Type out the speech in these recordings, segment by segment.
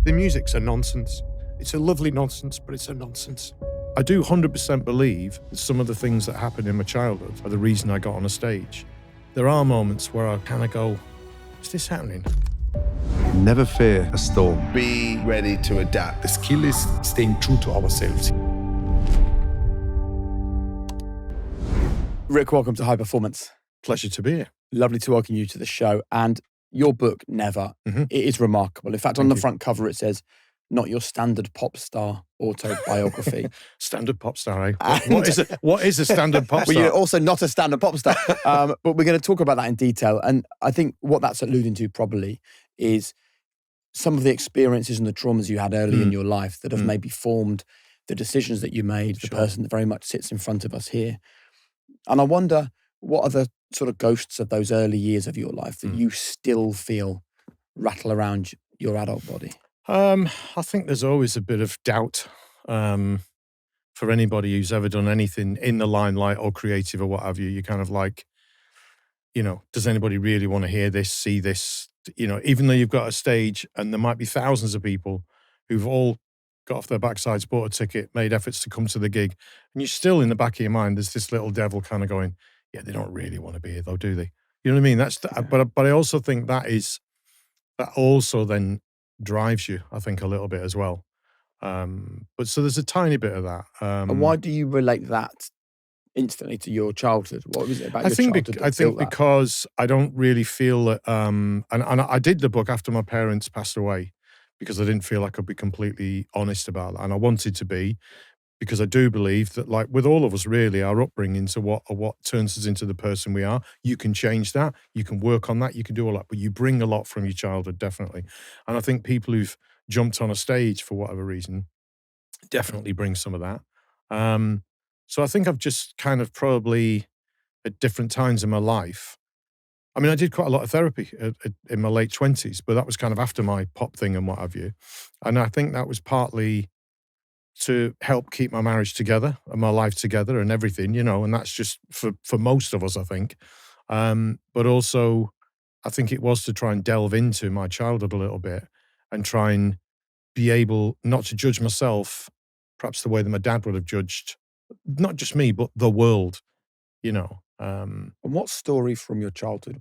The music's a nonsense. It's a lovely nonsense, but it's a nonsense. I do 100% believe that some of the things that happened in my childhood are the reason I got on a stage. There are moments where I kind of go, is this happening? Never fear a storm. Be ready to adapt. The skill is staying true to ourselves. Rick, welcome to High Performance. Pleasure to be here. Lovely to welcome you to the show. And your book, Never, it is remarkable. In fact, on the front cover, it says, not your standard pop star autobiography. Standard pop star, eh? What is a standard pop star? Well, you're also not a standard pop star. But we're going to talk about that in detail. And I think what that's alluding to probably is some of the experiences and the traumas you had early in your life that have maybe formed the decisions that you made, the person that very much sits in front of us here. And I wonder, what are the sort of ghosts of those early years of your life that you still feel rattle around your adult body? I think there's always a bit of doubt for anybody who's ever done anything in the limelight or creative or what have you. You're kind of like, does anybody really want to hear this, see this? Even though you've got a stage and there might be thousands of people who've all got off their backsides, bought a ticket, made efforts to come to the gig, and you're still in the back of your mind, there's this little devil kind of going, yeah, they don't really want to be here though, do they? You know what I mean? But I also think that also then drives you, I think, a little bit as well. But so there's a tiny bit of that. And why do you relate that instantly to your childhood? What was it about your childhood? I think because I don't really feel that, and I did the book after my parents passed away because I didn't feel I could be completely honest about that. And I wanted to be, because I do believe that, like with all of us really, our upbringings are what turns us into the person we are. You can change that. You can work on that. You can do all that. But you bring a lot from your childhood, definitely. And I think people who've jumped on a stage for whatever reason definitely bring some of that. So I think I've just kind of probably at different times in my life, I mean, I did quite a lot of therapy in my late 20s, but that was kind of after my pop thing and what have you. And I think that was partly to help keep my marriage together and my life together and everything, and that's just for most of us, I think. But also, I think it was to try and delve into my childhood a little bit and try and be able not to judge myself, perhaps the way that my dad would have judged, not just me, but the world, And what story from your childhood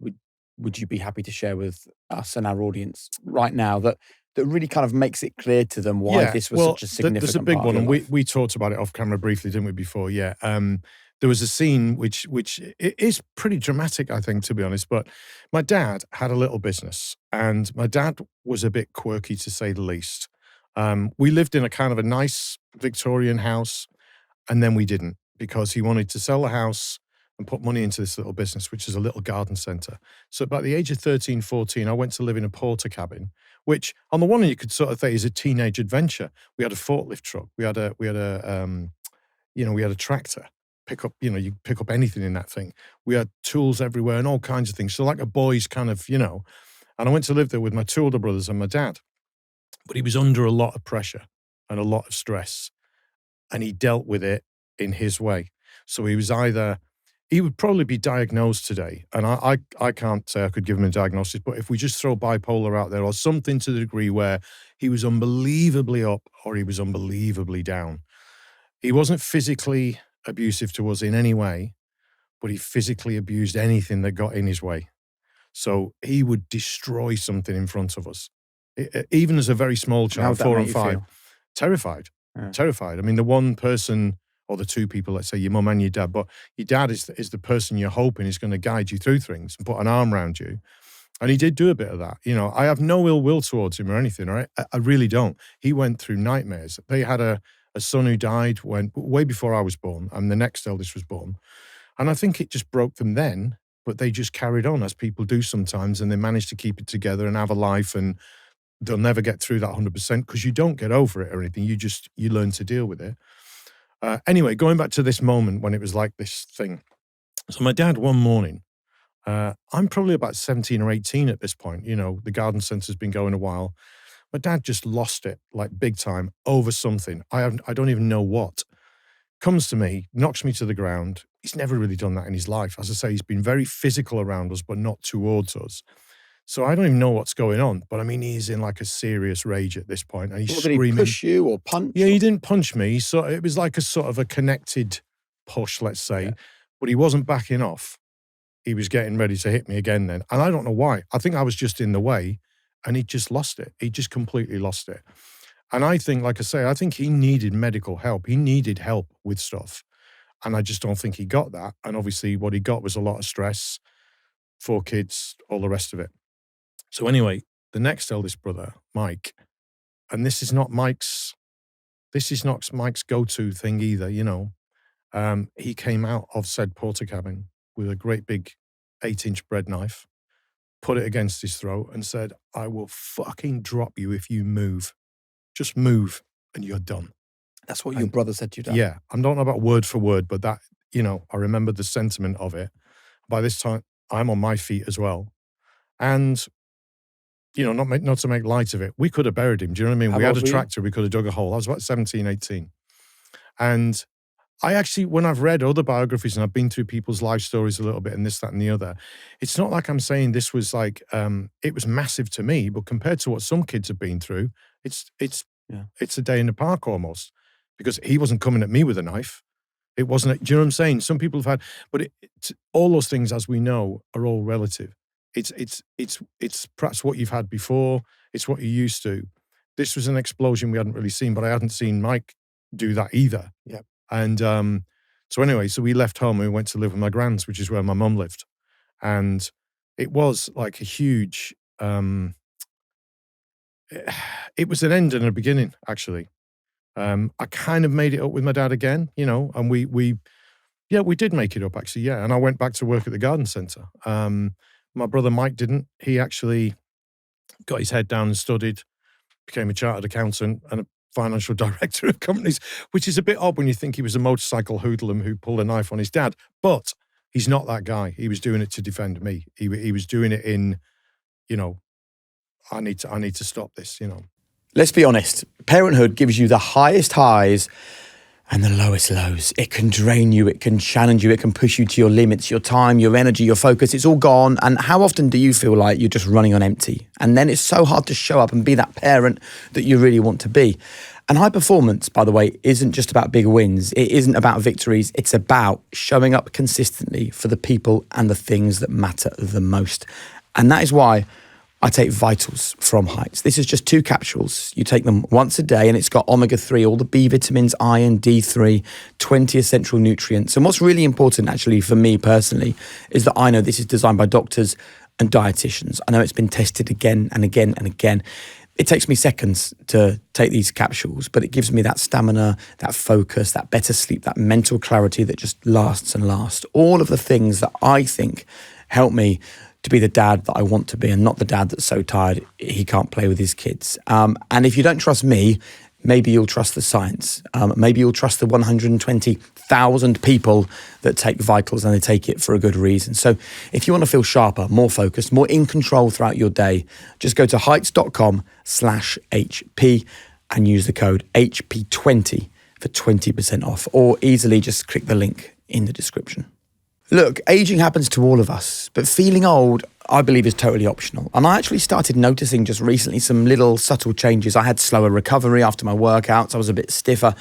would you be happy to share with us and our audience right now that really kind of makes it clear to them why this was such a significant there's a big part one, of and your life? we talked about it off camera briefly, didn't we, before? Yeah. There was a scene which it is pretty dramatic, I think, to be honest, but my dad had a little business, and my dad was a bit quirky, to say the least. We lived in a kind of a nice Victorian house, and then we didn't, because he wanted to sell the house and put money into this little business, which is a little garden centre. So about the age of 13, 14, I went to live in a porter cabin, which on the one hand you could sort of think is a teenage adventure. We had a forklift truck. We had a tractor. You pick up anything in that thing. We had tools everywhere and all kinds of things. So like a boy's kind of, and I went to live there with my two older brothers and my dad. But he was under a lot of pressure and a lot of stress, and he dealt with it in his way. So he would probably be diagnosed today, and I can't say I could give him a diagnosis, but if we just throw bipolar out there or something to the degree where he was unbelievably up or he was unbelievably down. He wasn't physically abusive to us in any way, but he physically abused anything that got in his way. So he would destroy something in front of us. Even as a very small child, 4 and 5, terrified. I mean, the one person, or the two people, let's say your mum and your dad, but your dad is the person you're hoping is going to guide you through things and put an arm around you. And he did do a bit of that. I have no ill will towards him or anything, right? I really don't. He went through nightmares. They had a son who died way before I was born, and the next eldest was born. And I think it just broke them then, but they just carried on, as people do sometimes, and they managed to keep it together and have a life, and they'll never get through that 100% because you don't get over it or anything. You learn to deal with it. Anyway, going back to this moment when it was like this thing. So my dad, one morning, I'm probably about 17 or 18 at this point. The garden centre's been going a while. My dad just lost it, like big time, over something. I don't even know what. Comes to me, knocks me to the ground. He's never really done that in his life. As I say, he's been very physical around us, but not towards us. So I don't even know what's going on. But I mean, he's in like a serious rage at this point, and he's What, did he screaming. push you or punch? Yeah, or- he didn't punch me. So it was like a sort of a connected push, let's say. But he wasn't backing off. He was getting ready to hit me again then. And I don't know why. I think I was just in the way, and he just lost it. He just completely lost it. And I think, like I say, I think he needed medical help. He needed help with stuff. And I just don't think he got that. And obviously what he got was a lot of stress, 4 kids, all the rest of it. So anyway, the next eldest brother, Mike, and this is not Mike's go-to thing either, you know. He came out of said porter cabin with a great big 8-inch bread knife, put it against his throat and said, I will fucking drop you if you move. Just move and you're done. That's what your brother said to you, Dad? Yeah. I don't know about word for word, but that, you know, I remember the sentiment of it. By this time, I'm on my feet as well. And, you know, not to make light of it, we could have buried him. Do you know what I mean? How We had old a were you? tractor, we could have dug a hole. I was about 17, 18. And I actually, when I've read other biographies and I've been through people's life stories a little bit and this, that, and the other, it's not like I'm saying this was like, it was massive to me, but compared to what some kids have been through, it's a day in the park almost, because he wasn't coming at me with a knife. It wasn't, do you know what I'm saying? Some people have had, but all those things, as we know, are all relative. It's perhaps what you've had before. It's what you're used to. This was an explosion we hadn't really seen, but I hadn't seen Mike do that either. Yeah. And so anyway, so we left home and we went to live with my grands, which is where my mum lived. And it was like a huge, it was an end and a beginning, actually. I kind of made it up with my dad again, you know, and we did make it up, actually, yeah. And I went back to work at the garden centre. My brother Mike didn't. He actually got his head down and studied, became a chartered accountant and a financial director of companies, which is a bit odd when you think he was a motorcycle hoodlum who pulled a knife on his dad. But he's not that guy. He was doing it to defend me. He was doing it in, you know, I need to stop this, you know. Let's be honest. Parenthood gives you the highest highs and the lowest lows. It can drain you. It can challenge you. It can push you to your limits, your time, your energy, your focus. It's all gone. And how often do you feel like you're just running on empty? And then it's so hard to show up and be that parent that you really want to be. And high performance, by the way, isn't just about big wins. It isn't about victories. It's about showing up consistently for the people and the things that matter the most. And that is why I take Vitals from Heights. This is just 2 capsules. You take them once a day and it's got omega-3, all the B vitamins, iron, D3, 20 essential nutrients. And what's really important actually for me personally is that I know this is designed by doctors and dietitians. I know it's been tested again and again and again. It takes me seconds to take these capsules, but it gives me that stamina, that focus, that better sleep, that mental clarity that just lasts and lasts. All of the things that I think help me to be the dad that I want to be and not the dad that's so tired he can't play with his kids. And if you don't trust me, maybe you'll trust the science. Maybe you'll trust the 120,000 people that take Vitals and they take it for a good reason. So if you want to feel sharper, more focused, more in control throughout your day, just go to heights.com/HP and use the code HP20 for 20% off, or easily just click the link in the description. Look, aging happens to all of us, but feeling old, I believe, is totally optional. And I actually started noticing just recently some little subtle changes. I had slower recovery after my workouts. I was a bit stiffer.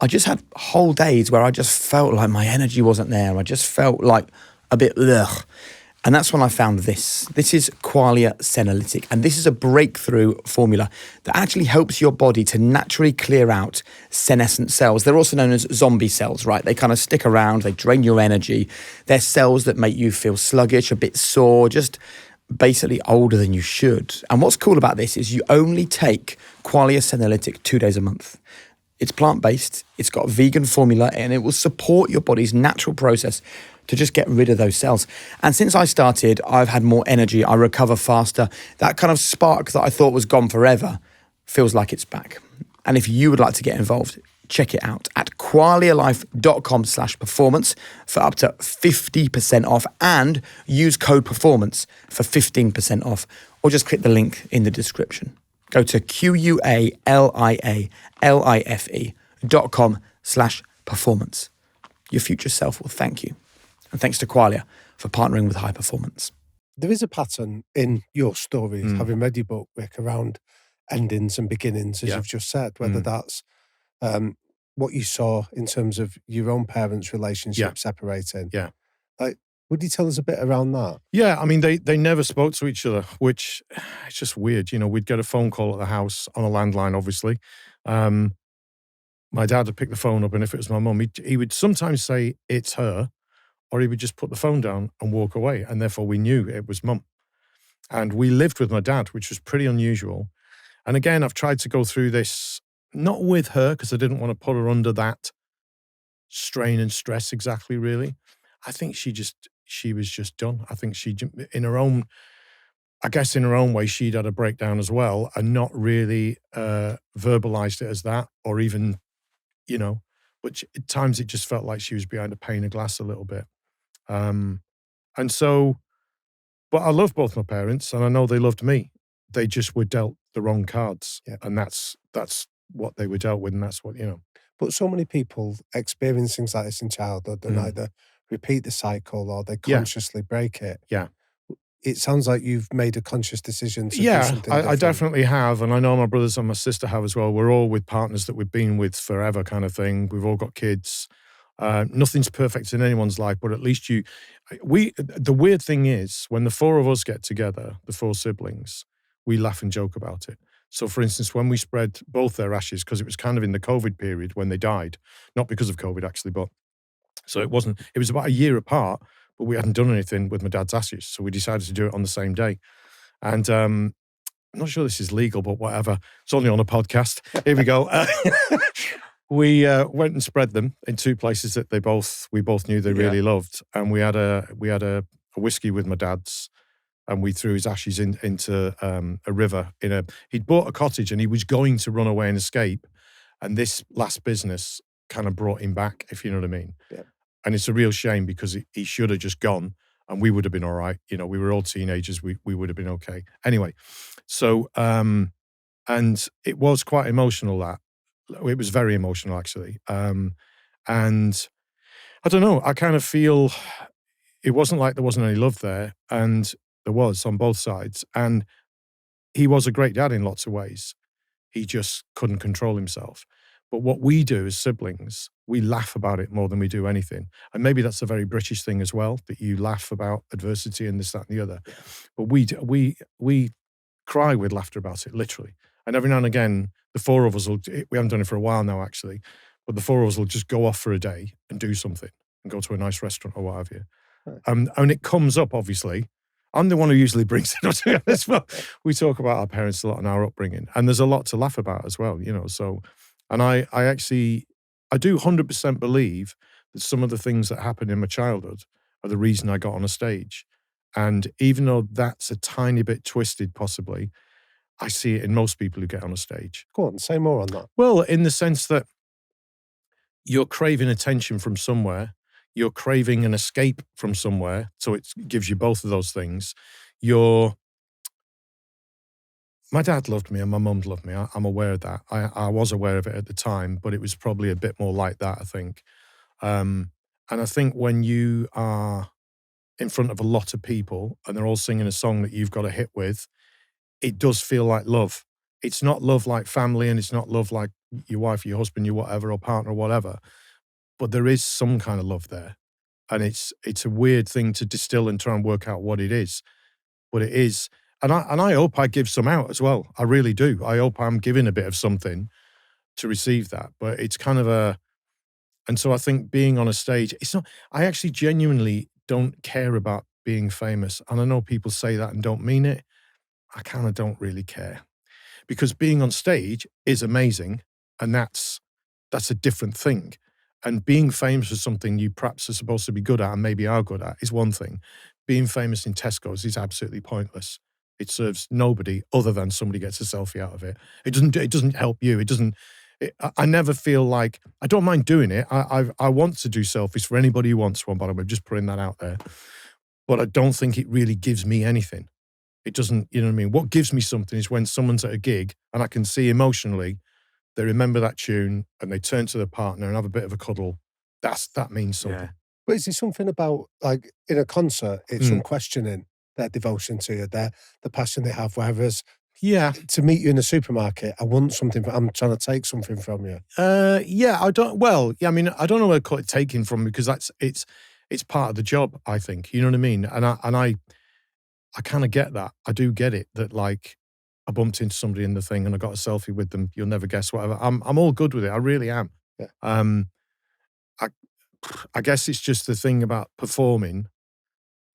I just had whole days where I just felt like my energy wasn't there. I just felt like a bit ugh. And that's when I found this. This is Qualia Senolytic, and this is a breakthrough formula that actually helps your body to naturally clear out senescent cells. They're also known as zombie cells, right? They kind of stick around, they drain your energy. They're cells that make you feel sluggish, a bit sore, just basically older than you should. And what's cool about this is you only take Qualia Senolytic 2 days a month. It's plant-based, it's got a vegan formula, and it will support your body's natural process to just get rid of those cells. And since I started, I've had more energy, I recover faster. That kind of spark that I thought was gone forever feels like it's back. And if you would like to get involved, check it out at qualialife.com/performance for up to 50% off, and use code performance for 15% off, or just click the link in the description. Go to qualialife.com/performance. Your future self will thank you. And thanks to Qualia for partnering with High Performance. There is a pattern in your stories, Mm. having read your book, Rick, around endings and beginnings, as Yeah. you've just said, whether that's what you saw in terms of your own parents' relationship separating. Yeah. Like, would you tell us a bit around that? Yeah, I mean, they never spoke to each other, which it's just weird. You know, we'd get a phone call at the house on a landline, obviously. My dad would pick the phone up, and if it was my mum, he would sometimes say, it's her, or he would just put the phone down and walk away, and therefore we knew it was mum. And we lived with my dad, which was pretty unusual. And again, I've tried to go through this, not with her, because I didn't want to put her under that strain and stress exactly, really. I think she was just done. I think in her own, I guess in her own way, she'd had a breakdown as well and not really verbalized it as that, or even, you know, but at times it just felt like she was behind a pane of glass a little bit. And so, but I love both my parents and I know they loved me. They just were dealt the wrong cards. Yeah. And that's what they were dealt with. And that's what, you know. But so many people experience things like this in childhood and either repeat the cycle or they consciously break it. Yeah. It sounds like you've made a conscious decision to do Yeah, something I different. definitely have. And I know my brothers and my sister have as well. We're all with partners that we've been with forever kind of thing. We've all got kids. Nothing's perfect in anyone's life, but at least the weird thing is when the four of us get together, the four siblings, we laugh and joke about it. So for instance, when we spread both their ashes, because it was kind of in the COVID period when they died, not because of COVID actually, but so it was about a year apart, but we hadn't done anything with my dad's ashes. So we decided to do it on the same day. And I'm not sure this is legal, but whatever. It's only on a podcast. Here we go. We went and spread them in two places that we both knew they really loved. And we had a whiskey with my dad's, and we threw his ashes into a river. He'd bought a cottage and he was going to run away and escape. And this last business kind of brought him back, if you know what I mean. Yeah. And it's a real shame because he should have just gone and we would have been all right. You know, we were all teenagers. We would have been okay. Anyway, so, and it was quite emotional that. It was very emotional, actually. And I don't know, I kind of feel it wasn't like there wasn't any love there. And there was on both sides. And he was a great dad in lots of ways. He just couldn't control himself. But what we do as siblings, we laugh about it more than we do anything. And maybe that's a very British thing as well, that you laugh about adversity and this, that, and the other. But we cry with laughter about it, literally. And every now and again, the four of us we haven't done it for a while now, actually, but the four of us will just go off for a day and do something and go to a nice restaurant or what have you. Right. And it comes up, obviously. I'm the one who usually brings it up to be honest, but we talk about our parents a lot and our upbringing. And there's a lot to laugh about as well, you know. So, and I do 100% believe that some of the things that happened in my childhood are the reason I got on a stage. And even though that's a tiny bit twisted, possibly, I see it in most people who get on a stage. Go on, say more on that. Well, in the sense that you're craving attention from somewhere, you're craving an escape from somewhere, so it gives you both of those things. My dad loved me and my mum loved me. I'm aware of that. I was aware of it at the time, but it was probably a bit more like that, I think. And I think when you are in front of a lot of people and they're all singing a song that you've got a hit with, it does feel like love. It's not love like family and it's not love like your wife, your husband, your whatever, or partner, or whatever. But there is some kind of love there. And it's a weird thing to distill and try and work out what it is. But it is. And I hope I give some out as well. I really do. I hope I'm giving a bit of something to receive that. But it's kind of and so I think being on a stage, I actually genuinely don't care about being famous. And I know people say that and don't mean it. I kind of don't really care because being on stage is amazing and that's a different thing. And being famous for something you perhaps are supposed to be good at and maybe are good at is one thing. Being famous in Tesco's is absolutely pointless. It serves nobody other than somebody gets a selfie out of it. It doesn't help you. I never feel like, I don't mind doing it. I want to do selfies for anybody who wants one, but I'm just putting that out there. But I don't think it really gives me anything. It doesn't, you know what I mean? What gives me something is when someone's at a gig and I can see emotionally, they remember that tune and they turn to their partner and have a bit of a cuddle. That means something. But is there something about, like, in a concert, it's unquestioning. their devotion to you, the passion they have. Whereas Yeah. to meet you in the supermarket, I want something. I'm trying to take something from you. Yeah, I don't. Well, yeah, I mean, I don't know where to call it taking from, because it's part of the job, I think. You know what I mean? And I kind of get that. I do get it, that like I bumped into somebody in the thing and I got a selfie with them. You'll never guess, whatever. I'm all good with it. I really am. Yeah. I I guess it's just the thing about performing,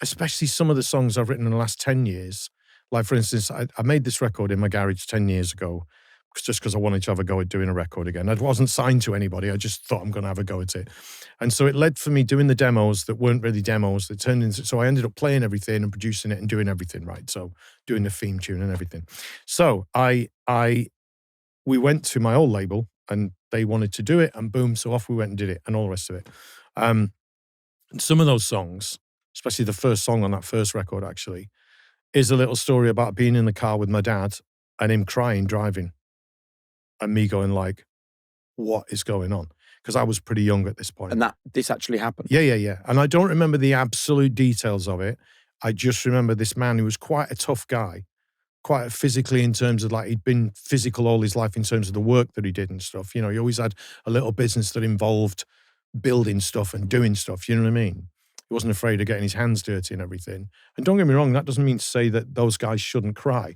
especially some of the songs I've written in the last 10 years. Like, for instance, I made this record in my garage 10 years ago, just because I wanted to have a go at doing a record again. I wasn't signed to anybody. I just thought I'm going to have a go at it. And so it led for me doing the demos that weren't really demos, that turned into, so I ended up playing everything and producing it and doing everything, right? So doing the theme tune and everything. So we went to my old label and they wanted to do it, and boom, so off we went and did it and all the rest of it. And some of those songs, especially the first song on that first record actually, is a little story about being in the car with my dad and him crying driving and me going like, what is going on? Because I was pretty young at this point. And this actually happened. Yeah. And I don't remember the absolute details of it. I just remember this man who was quite a tough guy, quite physically, in terms of like, he'd been physical all his life in terms of the work that he did and stuff. You know, he always had a little business that involved building stuff and doing stuff. You know what I mean? He wasn't afraid of getting his hands dirty and everything. And don't get me wrong, that doesn't mean to say that those guys shouldn't cry.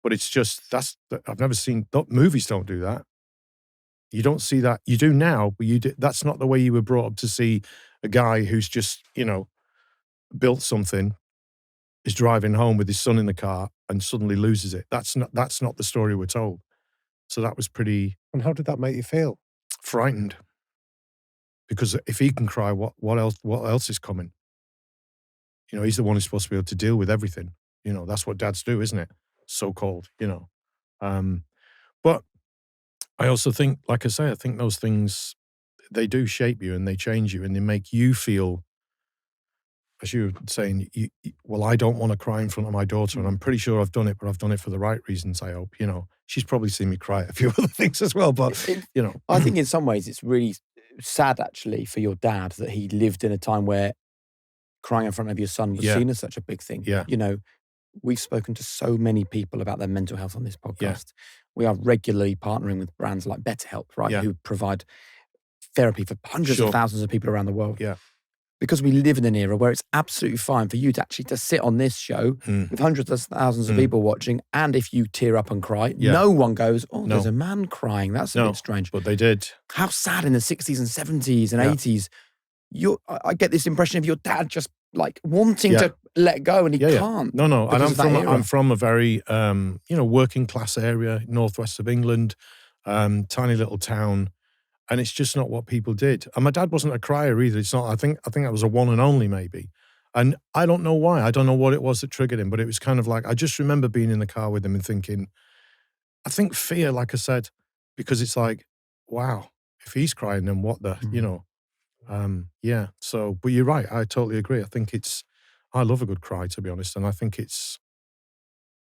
But it's just, I've never seen, movies don't do that. You don't see that. You do now, but that's not the way you were brought up to see a guy who's just, you know, built something, is driving home with his son in the car and suddenly loses it. That's not the story we're told. So that was pretty. And how did that make you feel? Frightened. Because if he can cry, what else is coming? You know, he's the one who's supposed to be able to deal with everything. You know, that's what dads do, isn't it? So-called, you know. But I also think, like I say, I think those things, they do shape you and they change you and they make you feel, as you were saying, well, I don't want to cry in front of my daughter, and I'm pretty sure I've done it, but I've done it for the right reasons, I hope. You know, she's probably seen me cry at a few other things as well, but, you know. I think in some ways it's really sad, actually, for your dad that he lived in a time where crying in front of your son was seen as such a big thing. Yeah. You know, we've spoken to so many people about their mental health on this podcast. Yeah. We are regularly partnering with brands like BetterHelp, right? Yeah. Who provide therapy for hundreds of thousands of people around the world. Yeah. Because we live in an era where it's absolutely fine for you to actually to sit on this show with hundreds of thousands of people watching, and if you tear up and cry, no one goes, oh, there's a man crying. That's a bit strange. But they did. How sad in the 60s and 70s and 80s. I get this impression of your dad just like wanting to let go, and he can't. No. And I'm from a very, working class area, northwest of England, tiny little town. And it's just not what people did. And my dad wasn't a crier either. It's not, I think that was a one and only maybe. And I don't know why. I don't know what it was that triggered him, but it was kind of like, I just remember being in the car with him and thinking, I think fear, like I said, because it's like, wow, if he's crying, then what the, you know. So, but you're right. I totally agree. I think I love a good cry, to be honest. And I think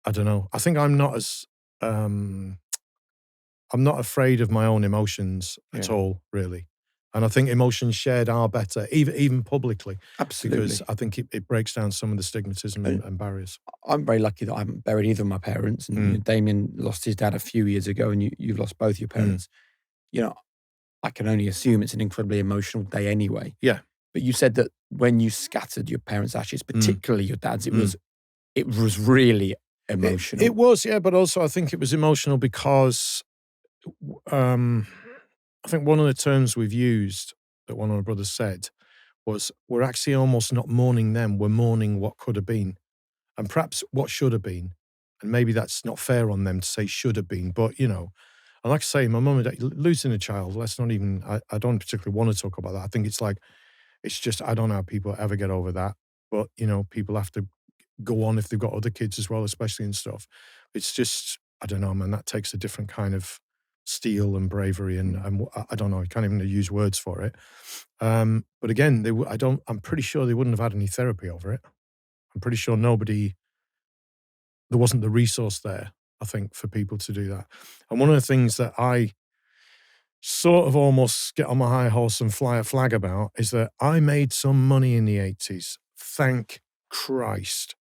I don't know. I think I'm not as, I'm not afraid of my own emotions at all, really. And I think emotions shared are better, even publicly. Absolutely. Because I think it breaks down some of the stigmatism and barriers. I'm very lucky that I haven't buried either of my parents. And Damien lost his dad a few years ago, and you've lost both your parents. You know, I can only assume it's an incredibly emotional day anyway. Yeah. But you said that when you scattered your parents' ashes, particularly your dad's, it was really emotional. It was, yeah. But also I think it was emotional because I think one of the terms we've used that one of my brothers said was, we're actually almost not mourning them, we're mourning what could have been. And perhaps what should have been. And maybe that's not fair on them to say should have been, but, you know, and like I say, my mum and dad, losing a child, let's not even, I don't particularly want to talk about that. I think it's like, it's just, I don't know how people ever get over that. But, you know, people have to go on if they've got other kids as well, especially and stuff. It's just, I don't know, man, that takes a different kind of steel and bravery, and I don't know, I can't even use words for it. But again, I'm pretty sure they wouldn't have had any therapy over it. I'm pretty sure there wasn't the resource there, I think, for people to do that. And one of the things that I sort of almost get on my high horse and fly a flag about is that I made some money in the 80s. Thank Christ.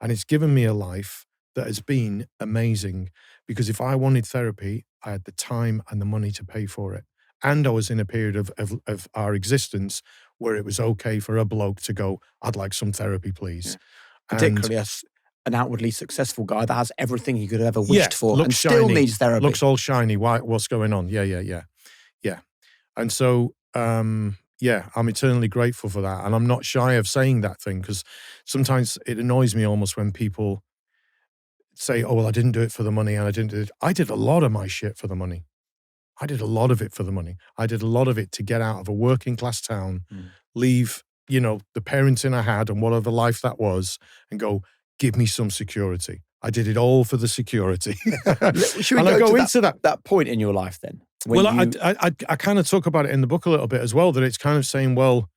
And it's given me a life that has been amazing, because if I wanted therapy, I had the time and the money to pay for it. And I was in a period of our existence where it was okay for a bloke to go, I'd like some therapy, please. Particularly as an outwardly successful guy that has everything he could have ever wished for looks and still shiny, needs therapy. looks all shiny. What's going on? Yeah. And so, I'm eternally grateful for that. And I'm not shy of saying that thing, because sometimes it annoys me almost when people say, oh, well, I didn't do it for the money and I didn't do it. I did a lot of my shit for the money. I did a lot of it for the money. I did a lot of it to get out of a working class town, leave, the parenting I had and whatever life that was, and go, give me some security. I did it all for the security. Should we go into that point in your life then? I kind of talk about it in the book a little bit as well, that it's kind of saying, well,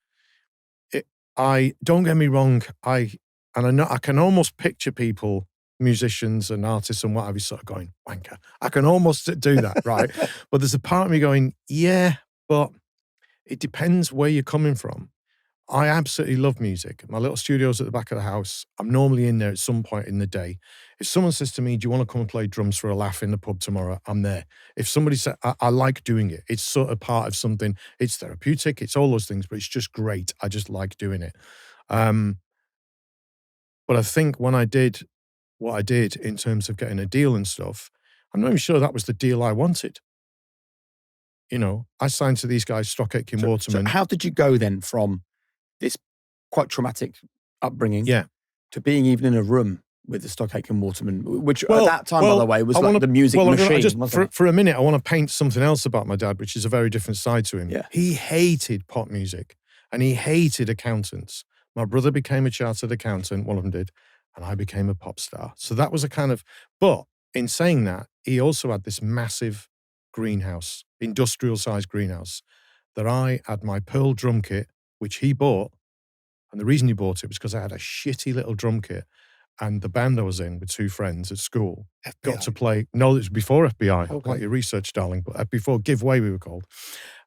I don't get me wrong, I can almost picture people, musicians and artists and what have you, sort of going, wanker. I can almost do that, right? But there's a part of me going, yeah, but it depends where you're coming from. I absolutely love music. My little studio's at the back of the house. I'm normally in there at some point in the day. If someone says to me, do you want to come and play drums for a laugh in the pub tomorrow? I'm there. If somebody said, I like doing it. It's sort of part of something. It's therapeutic. It's all those things, but it's just great. I just like doing it. But I think when I did what I did in terms of getting a deal and stuff, I'm not even sure that was the deal I wanted. I signed to these guys, Stock Aitken, Waterman. So how did you go then from this quite traumatic upbringing to being even in a room with the Stock Aitken Waterman, which at that time, by the way, was the music machine. For a minute, I want to paint something else about my dad, which is a very different side to him. Yeah. He hated pop music and he hated accountants. My brother became a chartered accountant, one of them did, and I became a pop star. So that was a kind of, but in saying that, he also had this massive greenhouse, industrial-sized greenhouse, that I had my Pearl drum kit, which he bought. And the reason he bought it was because I had a shitty little drum kit, and the band I was in with two friends at school got to play. No, it was before FBI. Okay. Like your research, darling, but before Giveaway we were called.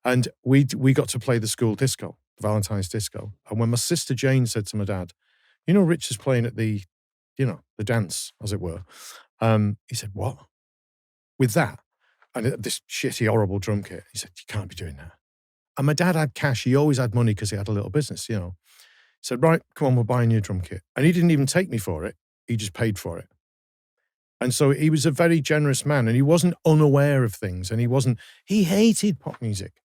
And we got to play the school disco, the Valentine's disco. And when my sister Jane said to my dad, Rich is playing at the dance, as it were. He said, what? With that? And this shitty, horrible drum kit. He said, you can't be doing that. And my dad had cash. He always had money because he had a little business, He said, right, come on, we'll buy a new drum kit. And he didn't even take me for it. He just paid for it. And so he was a very generous man, and he wasn't unaware of things, and he hated pop music.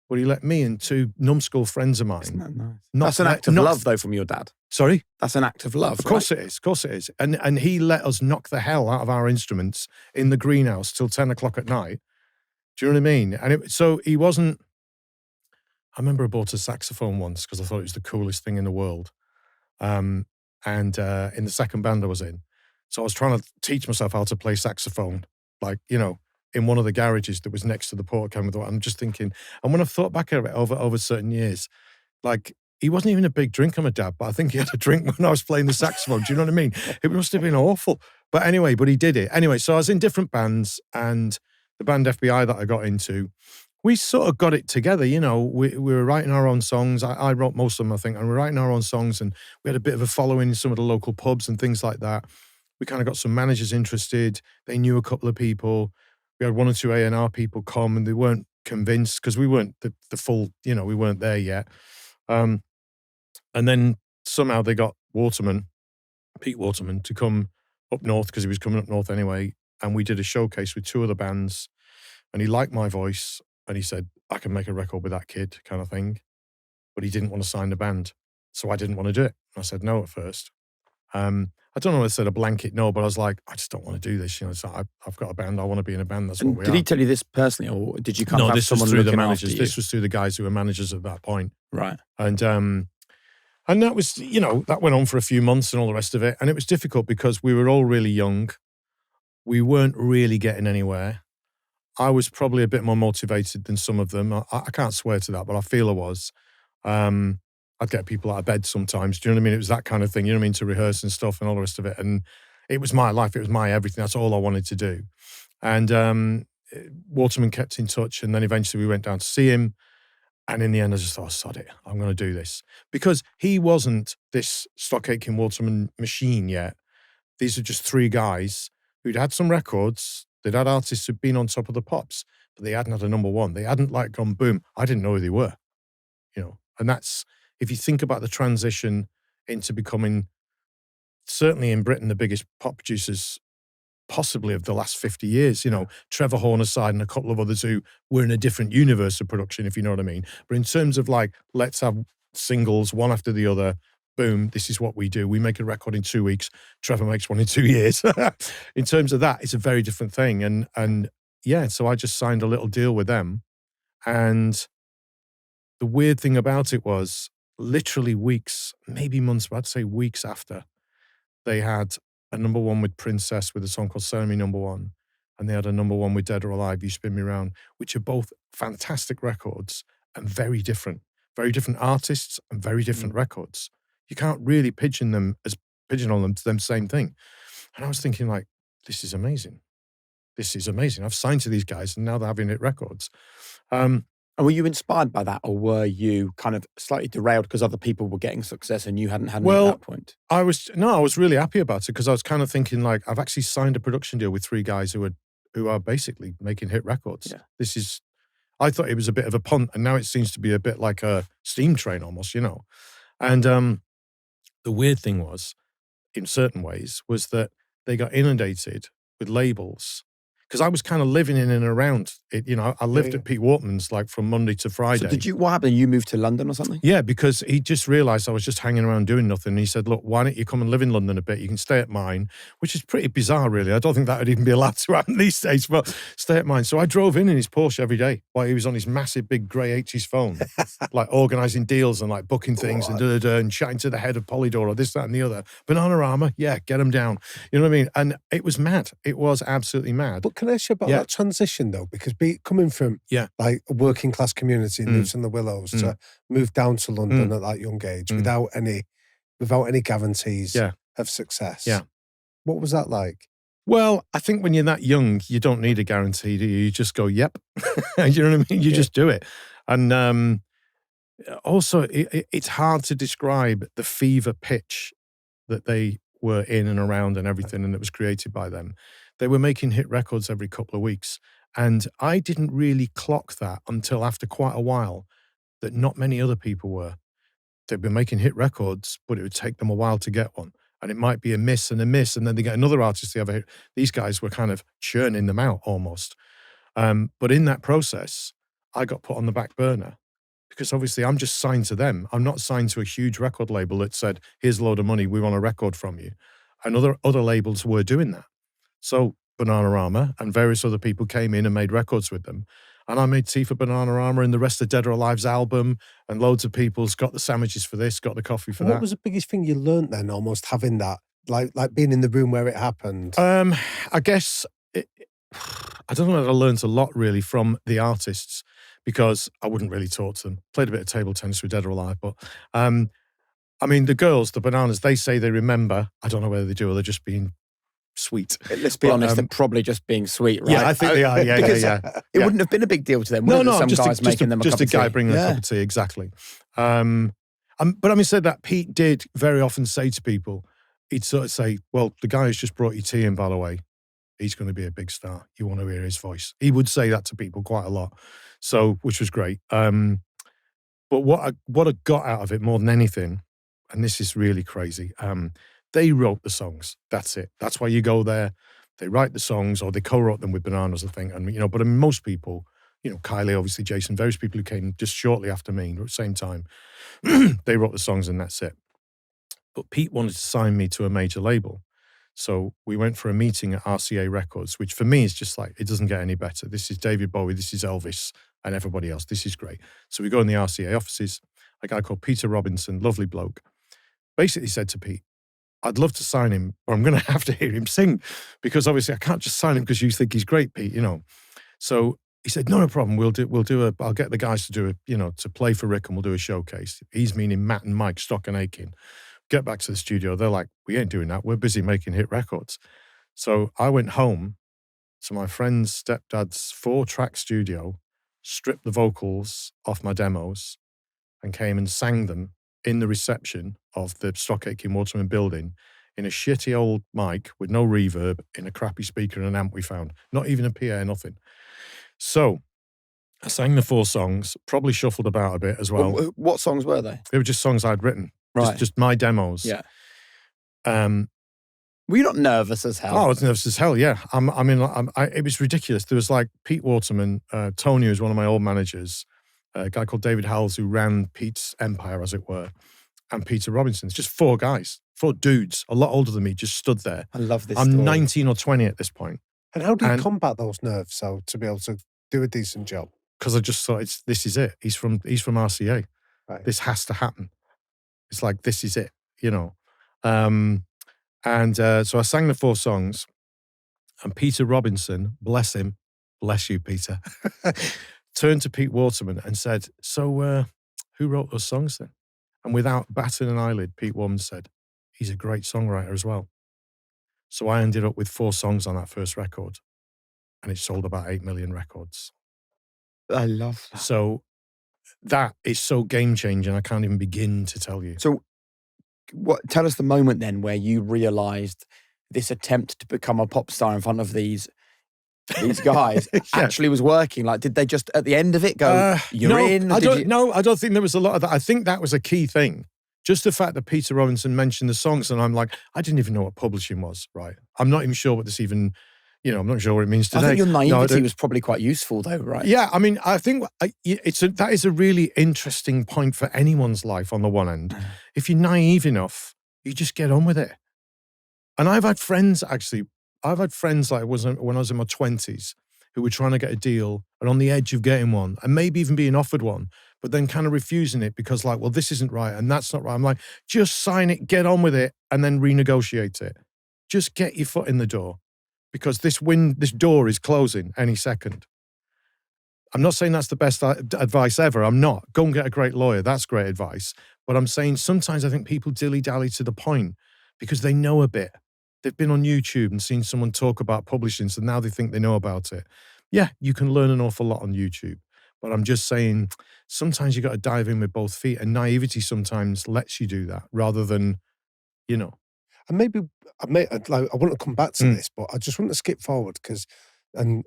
But he let me and two numbskull friends of mine. Isn't that nice? That's an act of love, though, from your dad. Sorry? That's an act of love. Of course it is. Of course it is. And he let us knock the hell out of our instruments in the greenhouse till 10 o'clock at night. Do you know what I mean? And so he wasn't. I remember I bought a saxophone once because I thought it was the coolest thing in the world. And in the second band I was in. So I was trying to teach myself how to play saxophone, in one of the garages that was next to the Portakabin. I'm just thinking, and when I've thought back at it over certain years, he wasn't even a big drinker, my dad, but I think he had a drink when I was playing the saxophone. Do you know what I mean? It must have been awful. But anyway, he did it. Anyway, so I was in different bands, and the band FBI that I got into, we sort of got it together, we were writing our own songs. I wrote most of them, I think, and we were writing our own songs, and we had a bit of a following in some of the local pubs and things like that. We kind of got some managers interested. They knew a couple of people. We had one or two A&R people come, and they weren't convinced because we weren't the full, we weren't there yet. And then somehow they got Pete Waterman, to come up north because he was coming up north anyway. And we did a showcase with two other bands, and he liked my voice. And he said, I can make a record with that kid, kind of thing. But he didn't want to sign the band. So I didn't want to do it. I said no at first. I don't know if I said a blanket no, but I was like, I just don't want to do this. It's like, I've got a band. I want to be in a band. That's what we are. Did he tell you this personally, or did you kind of have someone through the looking managers? after you? This was through the guys who were managers at that point. Right. And that was, that went on for a few months and all the rest of it. And it was difficult because we were all really young. We weren't really getting anywhere. I was probably a bit more motivated than some of them. I can't swear to that, but I feel I was. I'd get people out of bed sometimes. Do you know what I mean? It was that kind of thing, to rehearse and stuff and all the rest of it. And it was my life. It was my everything. That's all I wanted to do. And Waterman kept in touch. And then eventually we went down to see him. And in the end, I just thought, sod it. I'm going to do this. Because he wasn't this Stock Aitken Waterman machine yet. these are just three guys who'd had some records. They'd had artists who'd been on top of the pops, but they hadn't had a number one. They hadn't like gone boom. I didn't know who they were, And that's, if you think about the transition into becoming, certainly in Britain, the biggest pop producers possibly of the last 50 years, Trevor Horn aside and a couple of others who were in a different universe of production, if you know what I mean. But in terms of like, let's have singles one after the other, boom, this is what we do. We make a record in 2 weeks. Trevor makes one in 2 years. In terms of that, it's a very different thing. And yeah, so I just signed a little deal with them. And the weird thing about it was literally weeks, maybe months, but I'd say weeks after, they had a number one with Princess with a song called Ceremony Number One. And they had a number one with Dead or Alive, You Spin Me Round, which are both fantastic records and very different artists and very different records. You can't really pigeonhole them to them same thing. And I was thinking like, this is amazing. This is amazing. I've signed to these guys and now they're having hit records. And were you inspired by that, or were you kind of slightly derailed because other people were getting success and you hadn't had any at that point? I was really happy about it because I was kind of thinking like, I've actually signed a production deal with three guys who are basically making hit records. Yeah. I thought it was a bit of a punt, and now it seems to be a bit like a steam train almost, And the weird thing was, in certain ways, was that they got inundated with labels. Because I was kind of living in and around it, I lived at Pete Waterman's like from Monday to Friday. So what happened? You moved to London or something? Yeah, because he just realised I was just hanging around doing nothing. And he said, look, why don't you come and live in London a bit? You can stay at mine, which is pretty bizarre, really. I don't think that would even be allowed to happen these days, but stay at mine. So I drove in his Porsche every day while he was on his massive big grey 80s phone, like organising deals and like booking things and chatting to the head of Polydor or this, that and the other. Bananarama, yeah, get him down. You know what I mean? And it was mad. It was absolutely mad. But can I ask you about that transition though? Because coming from like a working class community in Newton the Willows to move down to London at that young age without any guarantees of success. Yeah. What was that like? Well, I think when you're that young, you don't need a guarantee, do you? You just go, yep. You know what I mean? You just do it. And also, it's hard to describe the fever pitch that they were in and around and everything, and it was created by them. They were making hit records every couple of weeks. And I didn't really clock that until after quite a while, that not many other people were. They'd been making hit records, but it would take them a while to get one. And it might be a miss, and then they get another artist the other hit. These guys were kind of churning them out almost. But in that process, I got put on the back burner because obviously I'm just signed to them. I'm not signed to a huge record label that said, here's a load of money, we want a record from you. And other labels were doing that. So Bananarama and various other people came in and made records with them. And I made tea for Bananarama and the rest of Dead or Alive's album, and loads of people's got the sandwiches for this, got the coffee for that. What was the biggest thing you learnt then, almost having that, like being in the room where it happened? I guess, I don't know that I learned a lot really from the artists because I wouldn't really talk to them. Played a bit of table tennis with Dead or Alive, but I mean, the girls, the Bananas, they say they remember. I don't know whether they do or they're just being sweet. Let's be honest, they're probably just being sweet, right? Yeah, I think they are. Yeah, It wouldn't have been a big deal to them. Some guys making them a cup of tea. Just a guy bringing a cup of tea, exactly. But having said that, Pete did very often say to people, he'd sort of say, well, the guy who's just brought you tea in, by the way, he's going to be a big star. You want to hear his voice. He would say that to people quite a lot, which was great. But what I got out of it more than anything, and this is really crazy, they wrote the songs. That's it. That's why you go there. They write the songs, or they co-wrote them with Bananas, I think. And but most people, Kylie, obviously, Jason, various people who came just shortly after me, at the same time, they wrote the songs, and that's it. But Pete wanted to sign me to a major label. So we went for a meeting at RCA Records, which for me is just like, it doesn't get any better. This is David Bowie, this is Elvis, and everybody else. This is great. So we go in the RCA offices. A guy called Peter Robinson, lovely bloke, basically said to Pete, I'd love to sign him, or I'm going to have to hear him sing, because obviously I can't just sign him because you think he's great, Pete, So he said, no problem. I'll get the guys to do to play for Rick, and we'll do a showcase. He's meaning Matt and Mike, Stock and Aitken. Get back to the studio. They're like, we ain't doing that. We're busy making hit records. So I went home to my friend's stepdad's 4-track studio, stripped the vocals off my demos, and came and sang them in the reception of the Stock Aitken Waterman building in a shitty old mic with no reverb, in a crappy speaker and an amp we found. Not even a PA, nothing. So I sang the 4 songs, probably shuffled about a bit as well. What songs were they? They were just songs I'd written. Right. Just my demos. Yeah. Were you not nervous as hell? Oh, I was nervous as hell, yeah. It was ridiculous. There was like Pete Waterman, Tony, who's one of my old managers, a guy called David Howells, who ran Pete's empire, as it were, and Peter Robinson. It's just 4 guys, 4 dudes, a lot older than me, just stood there. I love this I'm story. 19 or 20 at this point. And how do you combat those nerves, so to be able to do a decent job? Because I just thought, this is it. He's from RCA. Right. This has to happen. It's like, this is it, you know. So I sang the 4 songs, and Peter Robinson, bless him, bless you, Peter, turned to Pete Waterman and said, so who wrote those songs then? And without batting an eyelid, Pete Waterman said, he's a great songwriter as well. So I ended up with 4 songs on that first record, and it sold about 8 million records. I love that. So that is so game-changing, I can't even begin to tell you. So tell us the moment then where you realised this attempt to become a pop star in front of these guys actually was working. Like, did they just at the end of it go, "You're in"? No, I don't think there was a lot of that. I think that was a key thing. Just the fact that Peter Robinson mentioned the songs, and I'm like, I didn't even know what publishing was. Right? I'm not even sure what this even. I'm not sure what it means today. I think your naivety was probably quite useful, though, right? Yeah, I mean, I think that is a really interesting point for anyone's life. On the one end, if you're naive enough, you just get on with it. And I've had friends actually. I've had friends like when I was in my 20s who were trying to get a deal and on the edge of getting one, and maybe even being offered one, but then kind of refusing it because like, well, this isn't right and that's not right. I'm like, just sign it, get on with it, and then renegotiate it. Just get your foot in the door. Because this door is closing any second. I'm not saying that's the best advice ever. I'm not. Go and get a great lawyer. That's great advice. But I'm saying sometimes I think people dilly-dally to the point because they know a bit. They've been on YouTube and seen someone talk about publishing, so now they think they know about it. Yeah, you can learn an awful lot on YouTube. But I'm just saying sometimes you got to dive in with both feet, and naivety sometimes lets you do that rather than, And maybe I want to come back to this, but I just want to skip forward because and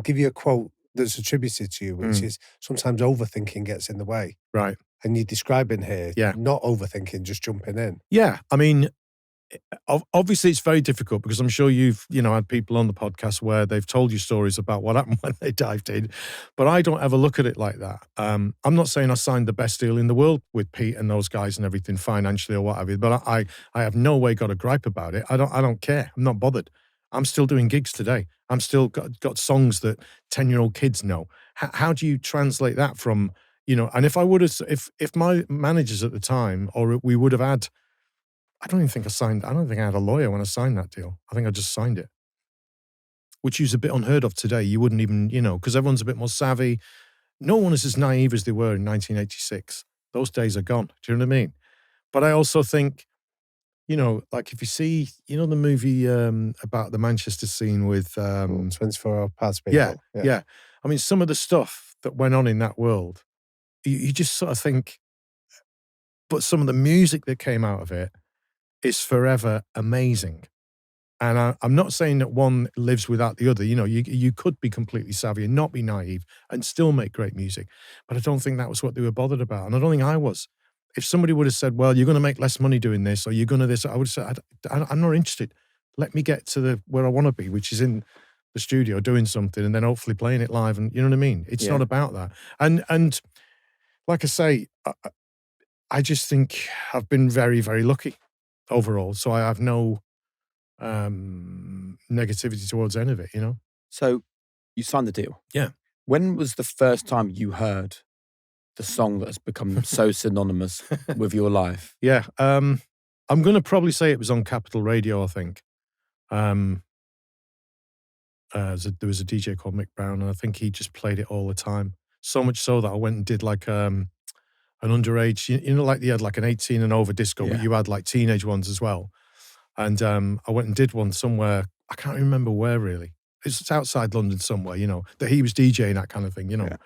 give you a quote that's attributed to you, which is sometimes overthinking gets in the way. Right. And you're describing here, not overthinking, just jumping in. Yeah, I mean, obviously it's very difficult because I'm sure you've had people on the podcast where they've told you stories about what happened when they dived in, but I don't ever look at it like that. I'm not saying I signed the best deal in the world with Pete and those guys and everything financially or whatever, but I have no way got a gripe about it. I don't care. I'm not bothered. I'm still doing gigs today. I'm still got songs that 10-year-old kids know. How do you translate that from, and if I would have, if my managers at the time, or we would have had, I don't think I had a lawyer when I signed that deal. I think I just signed it, which is a bit unheard of today. You wouldn't even, because everyone's a bit more savvy. No one is as naive as they were in 1986. Those days are gone. Do you know what I mean? But I also think, like if you see, the movie about the Manchester scene with 24 Hours People. Yeah. I mean, some of the stuff that went on in that world, you just sort of think, but some of the music that came out of it is forever amazing. And I'm not saying that one lives without the other. You could be completely savvy and not be naive and still make great music. But I don't think that was what they were bothered about. And I don't think I was. If somebody would have said, well, you're going to make less money doing this or you're going to this, I would have said, I'm not interested. Let me get to where I want to be, which is in the studio doing something and then hopefully playing it live. And you know what I mean? It's not about that. And like I say, I just think I've been very, very lucky overall. So I have no negativity towards any of it, So you signed the deal. Yeah. When was the first time you heard the song that has become so synonymous with your life? Yeah. I'm going to probably say it was on Capital Radio, I think. There was a DJ called Mick Brown, and I think he just played it all the time. So much so that I went and did like an underage, like you had like an 18 and over disco, but you had like teenage ones as well. And I went and did one somewhere, I can't remember where really. It's outside London somewhere, that he was DJing, that kind of thing, Yeah.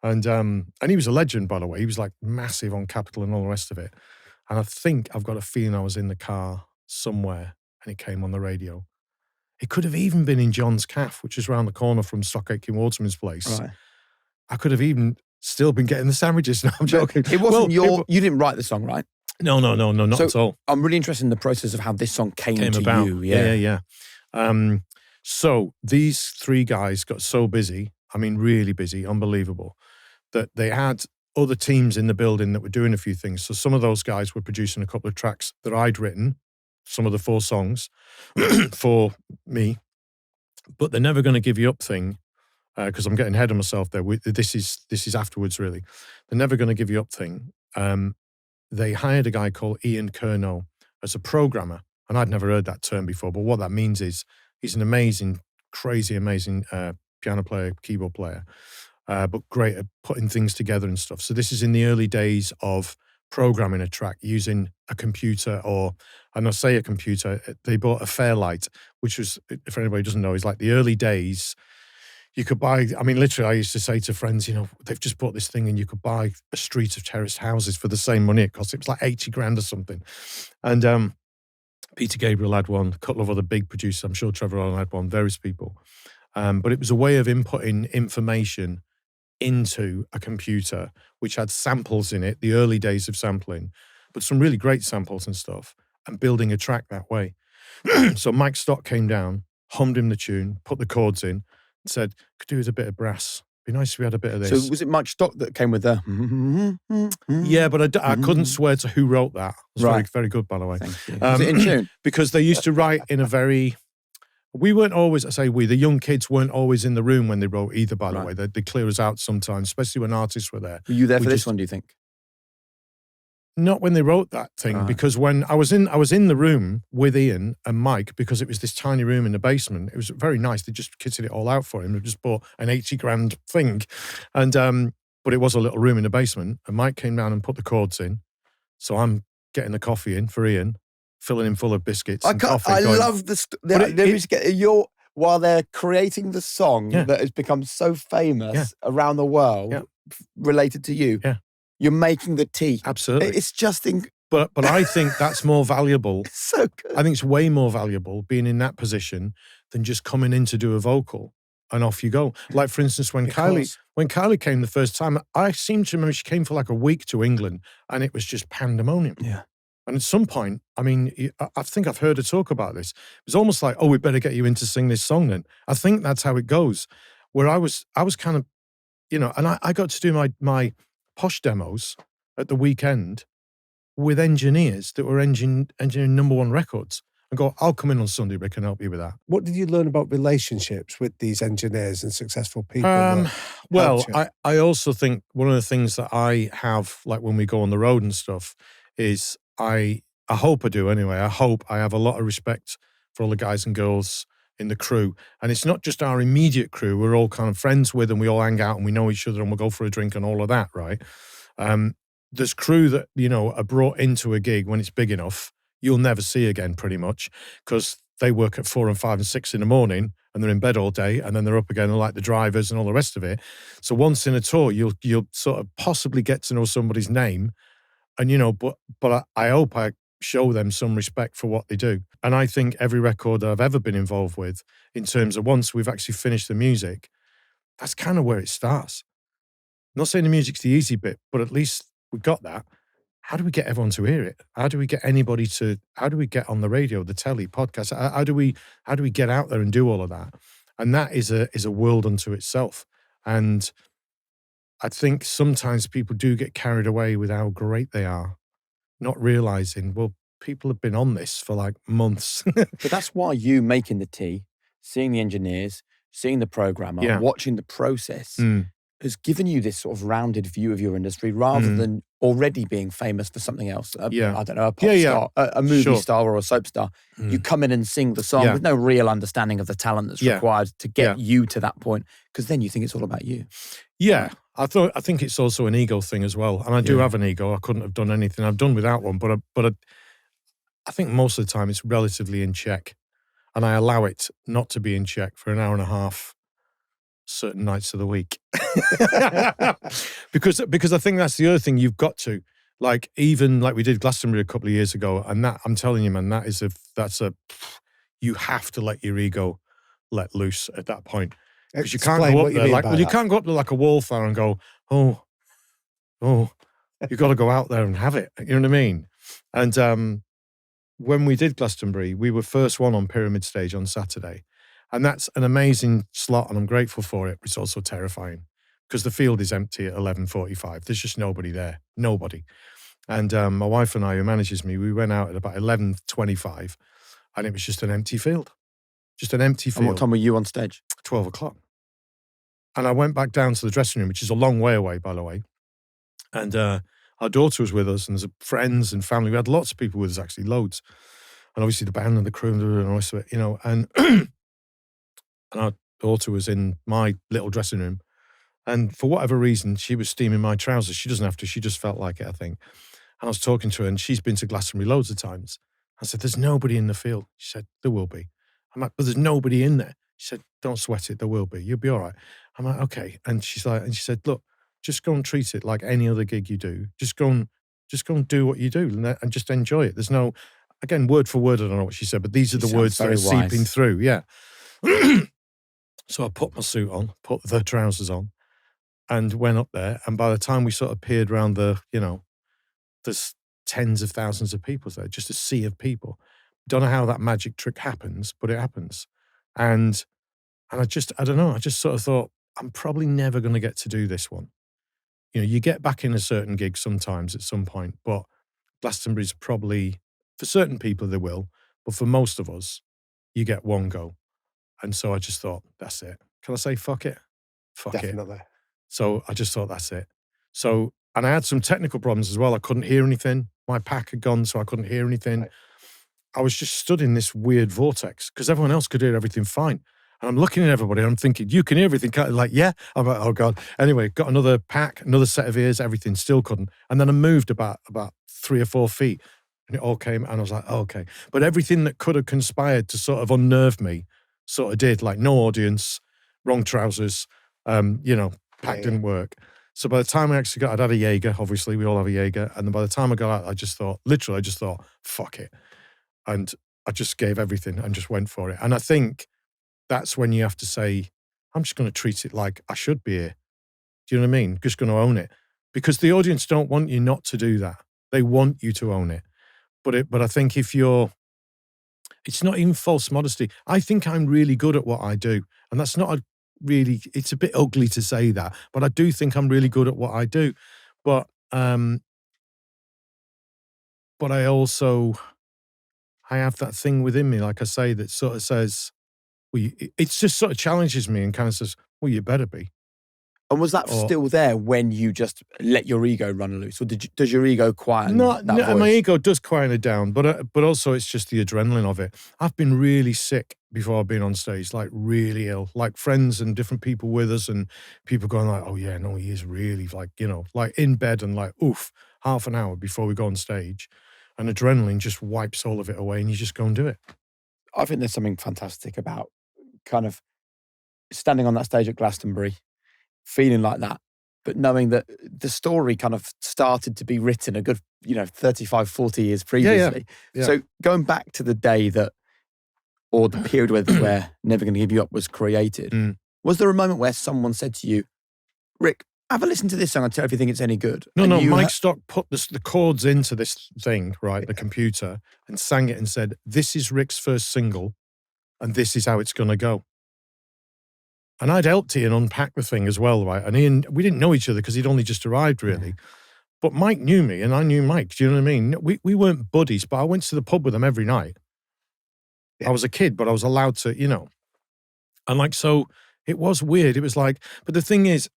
And he was a legend, by the way. He was like massive on Capital and all the rest of it. And I think I've got a feeling I was in the car somewhere and it came on the radio. It could have even been in John's Caff, which is round the corner from Aitken Waterman's place. Right. I could have even still been getting the sandwiches. No, I'm joking. It wasn't you didn't write the song, right? No, not at all. I'm really interested in the process of how this song came to about. you. Yeah. So these three guys got so busy, I mean, really busy, unbelievable, that they had other teams in the building that were doing a few things. So some of those guys were producing a couple of tracks that I'd written, some of the 4 songs for me. But they're never going to give you up thing, because I'm getting ahead of myself there. This is afterwards, really. They're never going to give you up thing. They hired a guy called Ian Curnow as a programmer, and I'd never heard that term before. But what that means is he's an amazing, crazy, amazing piano player, keyboard player, but great at putting things together and stuff. So this is in the early days of programming a track using a computer, or, and I say a computer, they bought a Fairlight, which was, if anybody doesn't know, is like the early days. You could buy, I mean, literally, I used to say to friends, they've just bought this thing and you could buy a street of terraced houses for the same money it cost. It was like 80 grand or something. And Peter Gabriel had one, a couple of other big producers. I'm sure Trevor Allen had one, various people. But it was a way of inputting information into a computer, which had samples in it, the early days of sampling, but some really great samples and stuff, and building a track that way. So Mike Stock came down, hummed him the tune, put the chords in, and said, could do with a bit of brass. Be nice if we had a bit of this. So was it Mike Stock that came with the... Yeah, but I couldn't swear to who wrote that. It was very, very good, by the way. Thank you. Was it in tune? Because they used to write in a very... We weren't always, I say we, the young kids weren't always in the room when they wrote either, by the way. They'd clear us out sometimes, especially when artists were there. Were you there for this one, do you think? Not when they wrote that thing, because when I was in the room with Ian and Mike, because it was this tiny room in the basement. It was very nice. They just kitted it all out for him. They just bought an 80 grand thing. And but it was a little room in the basement. And Mike came down and put the chords in. So I'm getting the coffee in for Ian, filling him full of biscuits and coffee. I love while they're creating the song that has become so famous around the world, related to you. Yeah. You're making the tea. Absolutely. It's just... But I think that's more valuable. It's so good. I think it's way more valuable being in that position than just coming in to do a vocal and off you go. Like, for instance, when Kylie came the first time, I seem to remember she came for like a week to England and it was just pandemonium. Yeah. And at some point, I mean, I think I've heard her talk about this. It was almost like, oh, we better get you in to sing this song then. I think that's how it goes. Where I was kind of, and I got to do my posh demos at the weekend with engineers that were engineering #1 records, and go, I'll come in on Sunday, Rick, and help you with that. What did you learn about relationships with these engineers and successful people? Well, I also think one of the things that I have, like when we go on the road and stuff, is I hope I do anyway. I hope I have a lot of respect for all the guys and girls in the crew. And it's not just our immediate crew. We're all kind of friends with, and we all hang out and we know each other and we'll go for a drink and all of that, right? There's crew that, are brought into a gig when it's big enough, you'll never see again pretty much, because they work at 4 and 5 and 6 in the morning and they're in bed all day, and then they're up again, like the drivers and all the rest of it. So once in a tour, you'll sort of possibly get to know somebody's name, and but I hope I show them some respect for what they do. And I think every record that I've ever been involved with, in terms of once we've actually finished the music, that's kind of where it starts. I'm not saying the music's the easy bit, but at least we've got that. How do we get everyone to hear it? How do we get how do we get on the radio, the telly, podcast? How do we get out there and do all of that? And that is a world unto itself. And I think sometimes people do get carried away with how great they are, not realizing, well, people have been on this for like months. But that's why you making the tea, seeing the engineers, seeing the programmer, watching the process has given you this sort of rounded view of your industry, rather than already being famous for something else. I don't know, a pop star, a movie star or a soap star. You come in and sing the song with no real understanding of the talent that's required to get you to that point, because then you think it's all about you. Yeah. I think it's also an ego thing as well. And I do have an ego. I couldn't have done anything I've done without one, but I think most of the time it's relatively in check. And I allow it not to be in check for an hour and a half certain nights of the week. because I think that's the other thing you've got to. Like even like we did Glastonbury a couple of years ago, and that I'm telling you, man, you have to let your ego let loose at that point because you can't Explain go what up you there mean like by well, you that. can't go up there like a wallflower and go, oh, you got to go out there and have it. You know what I mean? And when we did Glastonbury, we were first one on Pyramid Stage on Saturday, and that's an amazing slot, and I'm grateful for it. But it's also terrifying because the field is empty at 11:45. There's just nobody there, nobody. And my wife and I, who manages me, we went out at about 11:25, and it was just an empty field. Just an empty field. And what time were you on stage? 12 o'clock. And I went back down to the dressing room, which is a long way away, by the way. And our daughter was with us, and there's friends and family. We had lots of people with us, actually, loads. And obviously the band and the crew and all the rest of it, you know. And, and our daughter was in my little dressing room. And for whatever reason, she was steaming my trousers. She doesn't have to. She just felt like it, I think. And I was talking to her, and she's been to Glastonbury loads of times. I said, there's nobody in the field. She said, there will be. I'm like, but there's nobody in there. She said, don't sweat it. There will be. You'll be all right. I'm like, okay. And she said, look, just go and treat it like any other gig you do. Just go and do what you do and just enjoy it. There's no, again, word for word, I don't know what she said, but these are the words that are seeping through. Yeah. So I put my suit on, put the trousers on, and went up there. And by the time we sort of peered around there's tens of thousands of people there, just a sea of people. Don't know how that magic trick happens, but it happens. And I don't know, I just sort of thought, I'm probably never going to get to do this one. You know, you get back in a certain gig sometimes at some point, but Glastonbury's probably, for certain people they will, but for most of us, you get one go. And so I just thought, that's it. Can I say fuck it? Fuck it. Definitely. So I just thought, that's it. So, and I had some technical problems as well. I couldn't hear anything. My pack had gone, so I couldn't hear anything. Right. I was just stood in this weird vortex because everyone else could hear everything fine. And I'm looking at everybody and I'm thinking, you can hear everything. Like, yeah. I'm like, oh God. Anyway, got another pack, another set of ears, everything, still couldn't. And then I moved about 3 or 4 feet and it all came and I was like, oh, okay. But everything that could have conspired to sort of unnerve me sort of did, like no audience, wrong trousers, pack didn't work. So by the time I'd had a Jaeger, obviously we all have a Jaeger. And then by the time I got out, I just thought, fuck it. And I just gave everything and just went for it. And I think that's when you have to say, I'm just going to treat it like I should be here. Do you know what I mean? Just going to own it. Because the audience don't want you not to do that. They want you to own it. But I think it's not even false modesty. I think I'm really good at what I do. And that's not it's a bit ugly to say that, but I do think I'm really good at what I do. But I have that thing within me, like I say, that sort of says, well, it just sort of challenges me and kind of says, well, you better be. And was that still there when you just let your ego run loose? Or does your ego quieten that voice? My ego does quieten it down, but also it's just the adrenaline of it. I've been really sick before I've been on stage, like really ill, like friends and different people with us and people going like, oh yeah, no, he is really like, like in bed and like, oof, half an hour before we go on stage. And adrenaline just wipes all of it away and you just go and do it. I think there's something fantastic about kind of standing on that stage at Glastonbury, feeling like that, but knowing that the story kind of started to be written a good, 35, 40 years previously. Yeah. So going back to the day or the period where Never Gonna Give You Up was created, was there a moment where someone said to you, Rick, have a listen to this song and tell if you think it's any good? No, Mike Stock put the chords into this thing, right, the computer, and sang it and said, this is Rick's first single, and this is how it's going to go. And I'd helped Ian unpack the thing as well, right? And Ian, we didn't know each other because he'd only just arrived, really. But Mike knew me, and I knew Mike. Do you know what I mean? We weren't buddies, but I went to the pub with him every night. Yeah. I was a kid, but I was allowed to, And like, so it was weird. It was like, but the thing is,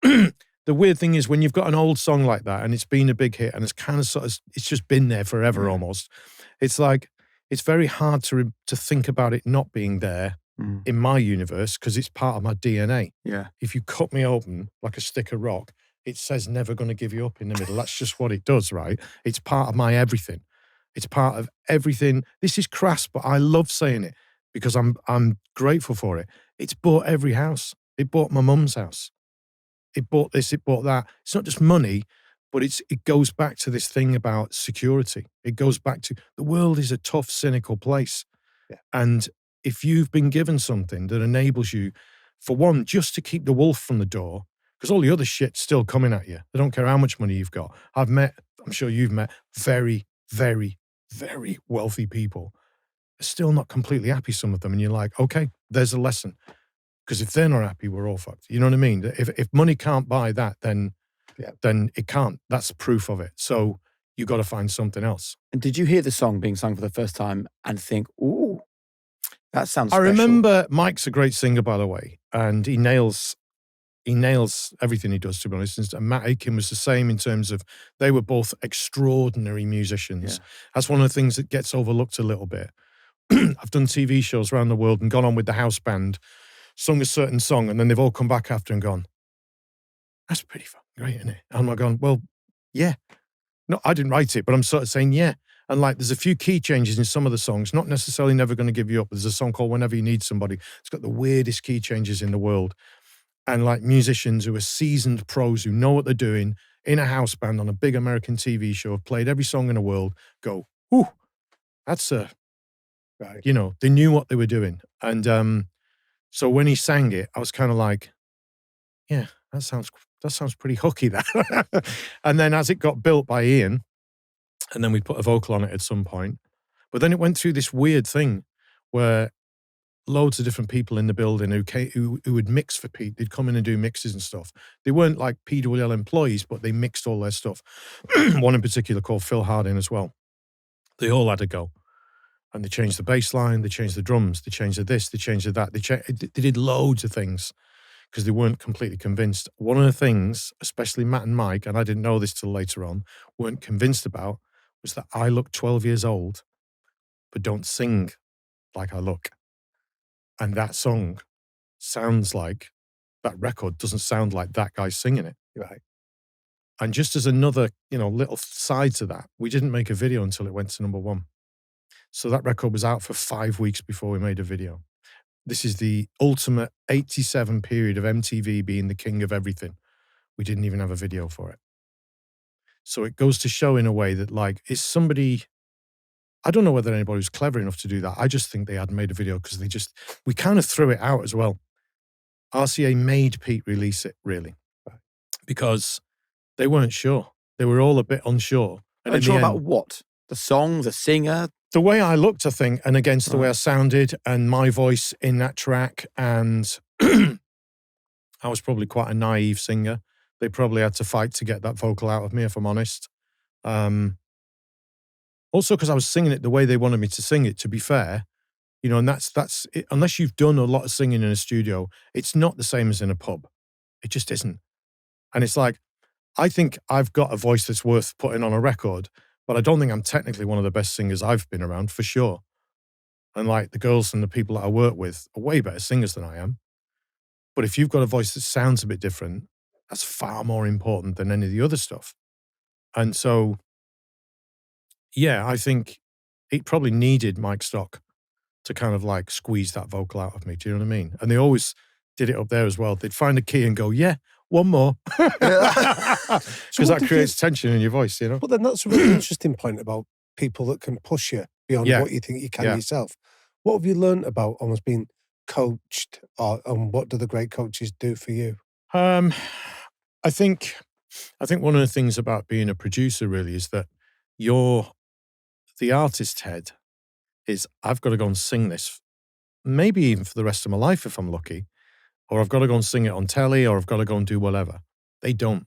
the weird thing is when you've got an old song like that and it's been a big hit and it's kind of it's just been there forever almost. It's like, it's very hard to think about it not being there in my universe because it's part of my DNA. Yeah. If you cut me open like a stick of rock, it says Never Gonna Give You Up in the middle. That's just what it does, right? It's part of my everything. It's part of everything. This is crass, but I love saying it because I'm grateful for it. It's bought every house. It bought my mum's house. It bought this, it bought that. It's not just money, But it goes back to this thing about security. It goes back to the world is a tough, cynical place. Yeah. And if you've been given something that enables you, for one, just to keep the wolf from the door, because all the other shit's still coming at you. They don't care how much money you've got. I'm sure you've met very, very, very wealthy people. They're still not completely happy, some of them. And you're like, okay, there's a lesson. Because if they're not happy, we're all fucked. You know what I mean? If money can't buy that, then it can't. That's proof of it. So you got to find something else. And did you hear the song being sung for the first time and think, ooh, that sounds special? I remember Mike's a great singer, by the way, and he nails everything he does, to be honest. And Matt Aitken was the same in terms of they were both extraordinary musicians. Yeah. That's one of the things that gets overlooked a little bit. I've done TV shows around the world and gone on with the house band, sung a certain song, and then they've all come back after and gone, that's pretty fucking great, isn't it? And I'm going, well, yeah. No, I didn't write it, but I'm sort of saying, yeah. And like, there's a few key changes in some of the songs, not necessarily Never Gonna Give You Up. There's a song called Whenever You Need Somebody. It's got the weirdest key changes in the world. And like musicians who are seasoned pros who know what they're doing in a house band on a big American TV show, have played every song in the world, go, ooh, that's right. You know, they knew what they were doing. And so when he sang it, I was kind of like, yeah, that sounds pretty hooky, that. And then as it got built by Ian, and then we put a vocal on it at some point, but then it went through this weird thing where loads of different people in the building who would mix for Pete. They'd come in and do mixes and stuff. They weren't like PWL employees, but they mixed all their stuff. One in particular called Phil Harding as well. They all had a go. And they changed the bass line, they changed the drums, they changed the this, they changed the that. They did loads of things because they weren't completely convinced. One of the things, especially Matt and Mike, and I didn't know this till later on, weren't convinced about was that I look 12 years old, but don't sing like I look. And that song sounds like, that record doesn't sound like that guy singing it. Right. And just as another, little side to that, we didn't make a video until it went to #1. So that record was out for 5 weeks before we made a video. This is the ultimate 87 period of MTV being the king of everything. We didn't even have a video for it. So it goes to show in a way that I don't know whether anybody was clever enough to do that. I just think they hadn't made a video because we kind of threw it out as well. RCA made Pete release it, really, because they weren't sure. They were all a bit unsure. And unsure about what? The song, the singer? The way I looked, I think, and against the way I sounded and my voice in that track. And I was probably quite a naive singer. They probably had to fight to get that vocal out of me, if I'm honest. Also, because I was singing it the way they wanted me to sing it, to be fair. And that's it. Unless you've done a lot of singing in a studio, it's not the same as in a pub. It just isn't. And it's like, I think I've got a voice that's worth putting on a record, but I don't think I'm technically one of the best singers I've been around, for sure. And like the girls and the people that I work with are way better singers than I am. But if you've got a voice that sounds a bit different, that's far more important than any of the other stuff. And so, yeah, I think it probably needed Mike Stock to kind of like squeeze that vocal out of me. Do you know what I mean? And they always did it up there as well. They'd find a key and go, yeah, one more. Because that creates tension in your voice, But then that's a really interesting point about people that can push you beyond what you think you can yourself. What have you learned about almost being coached, and what do the great coaches do for you? I think one of the things about being a producer really is that the artist head is, I've got to go and sing this, maybe even for the rest of my life if I'm lucky, or I've got to go and sing it on telly, or I've got to go and do whatever. They don't.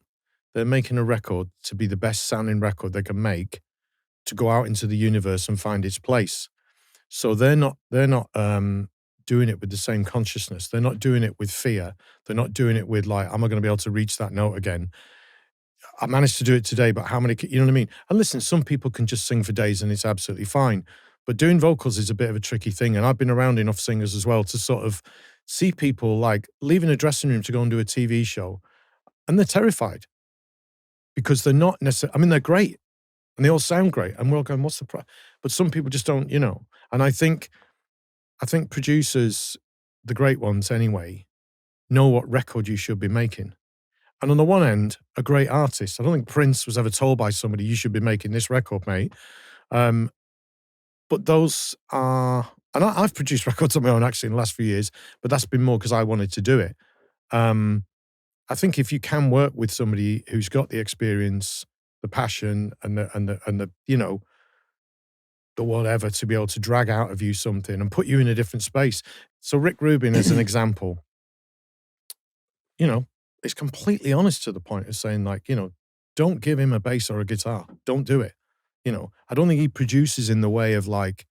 They're making a record to be the best sounding record they can make, to go out into the universe and find its place. So they're not doing it with the same consciousness. They're not doing it with fear. They're not doing it with like, am I going to be able to reach that note again? I managed to do it today, but how many, you know what I mean? And listen, some people can just sing for days and it's absolutely fine. But doing vocals is a bit of a tricky thing. And I've been around enough singers as well to sort of see people like leaving a dressing room to go and do a TV show, and they're terrified because they're not necessarily, they're great and they all sound great. And we're all going, what's the problem? But some people just don't, And I think producers, the great ones anyway, know what record you should be making. And on the one end, a great artist. I don't think Prince was ever told by somebody, you should be making this record, mate. But those are, and I've produced records on my own actually in the last few years, but that's been more because I wanted to do it. I think if you can work with somebody who's got the experience, the passion, and the you know, the whatever, to be able to drag out of you something and put you in a different space. So Rick Rubin, as an example, you know, is completely honest to the point of saying, like, you know, don't give him a bass or a guitar. Don't do it. You know, I don't think he produces in the way of like,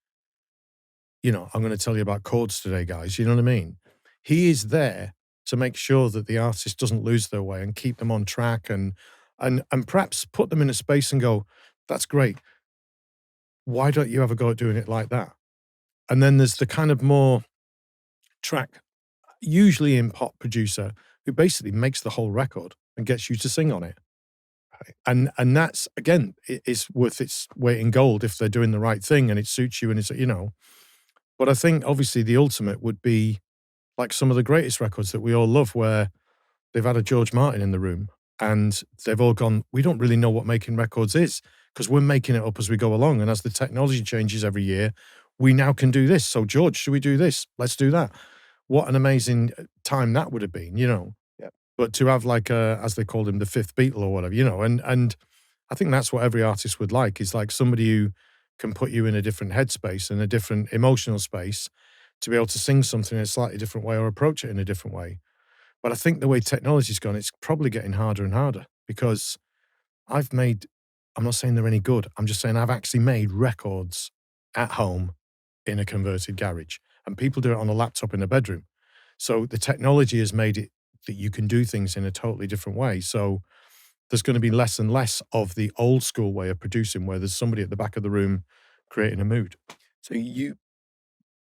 you know, I'm going to tell you about chords today, guys. You know what I mean? He is there to make sure that the artist doesn't lose their way and keep them on track and perhaps put them in a space and go, that's great. Why don't you ever go at doing it like that? And then there's the kind of more track, usually in pop producer, who basically makes the whole record and gets you to sing on it. And that's, again, it's worth its weight in gold if they're doing the right thing and it suits you and it's, you know. But I think obviously the ultimate would be like some of the greatest records that we all love where they've had a George Martin in the room and they've all gone, we don't really know what making records is because we're making it up as we go along. And as the technology changes every year, we now can do this. So George, should we do this? Let's do that. What an amazing time that would have been, you know. Yeah. But to have like as they called him, the fifth Beatle or whatever, you know, and I think that's what every artist would like, is like somebody who can put you in a different headspace and a different emotional space to be able to sing something in a slightly different way or approach it in a different way. But I think the way technology's gone, it's probably getting harder and harder because I'm not saying they're any good. I'm just saying I've actually made records at home in a converted garage and people do it on a laptop in a bedroom. So the technology has made it that you can do things in a totally different way. So there's going to be less and less of the old school way of producing where there's somebody at the back of the room creating a mood. So you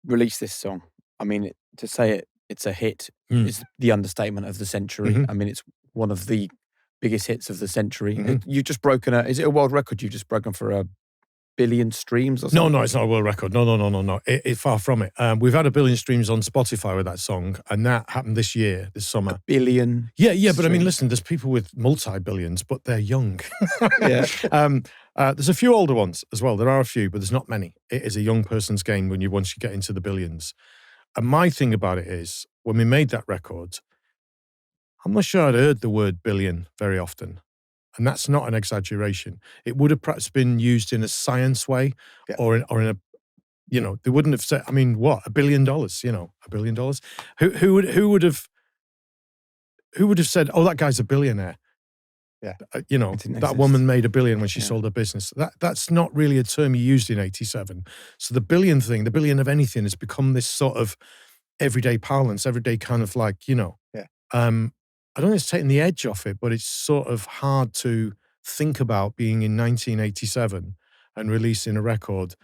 released this song. I mean, to say it's a hit is the understatement of the century. Mm-hmm. I mean, it's one of the biggest hits of the century. Mm-hmm. You've just broken is it a world record you've just broken for a billion streams or something? No, it's not a world record. No. It's far from it. We've had 1 billion streams on Spotify with that song, and that happened this year, this summer. 1 billion? Yeah, but I mean, listen, there's people with multi-billions, but they're young. Yeah. There's a few older ones as well. There are a few, but there's not many. It is a young person's game once you get into the billions. And my thing about it is, when we made that record, I'm not sure I'd heard the word billion very often. And that's not an exaggeration. It would have perhaps been used in a science way or in a, you know, they wouldn't have said, I mean, what, $1 billion, you know, $1 billion? Who would have said, oh, that guy's a billionaire? Yeah. You know, that woman made $1 billion when she sold her business. That's not really a term you used in 87. So the billion thing, the billion of anything has become this sort of everyday parlance, everyday kind of like, you know, I don't think it's taking the edge off it, but it's sort of hard to think about being in 1987 and releasing a record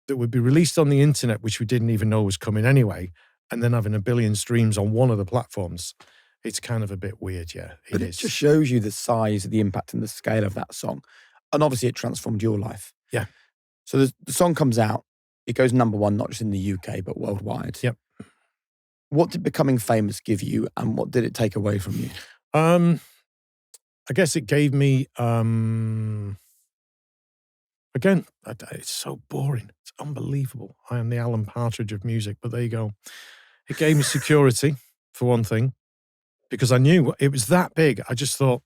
that would be released on the internet, which we didn't even know was coming anyway, and then having 1 billion streams on one of the platforms. It's kind of a bit weird, yeah. But it just shows you the size, the impact and the scale of that song. And obviously it transformed your life. Yeah. So the song comes out, it goes number one, not just in the UK, but worldwide. Yep. What did becoming famous give you and what did it take away from you? I guess it gave me, again, it's so boring. It's unbelievable. I am the Alan Partridge of music, but there you go. It gave me security, for one thing, because I knew it was that big. I just thought,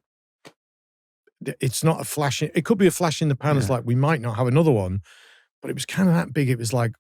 it's not a flash. It could be a flash in the pan as like, we might not have another one, but it was kind of that big. It was like,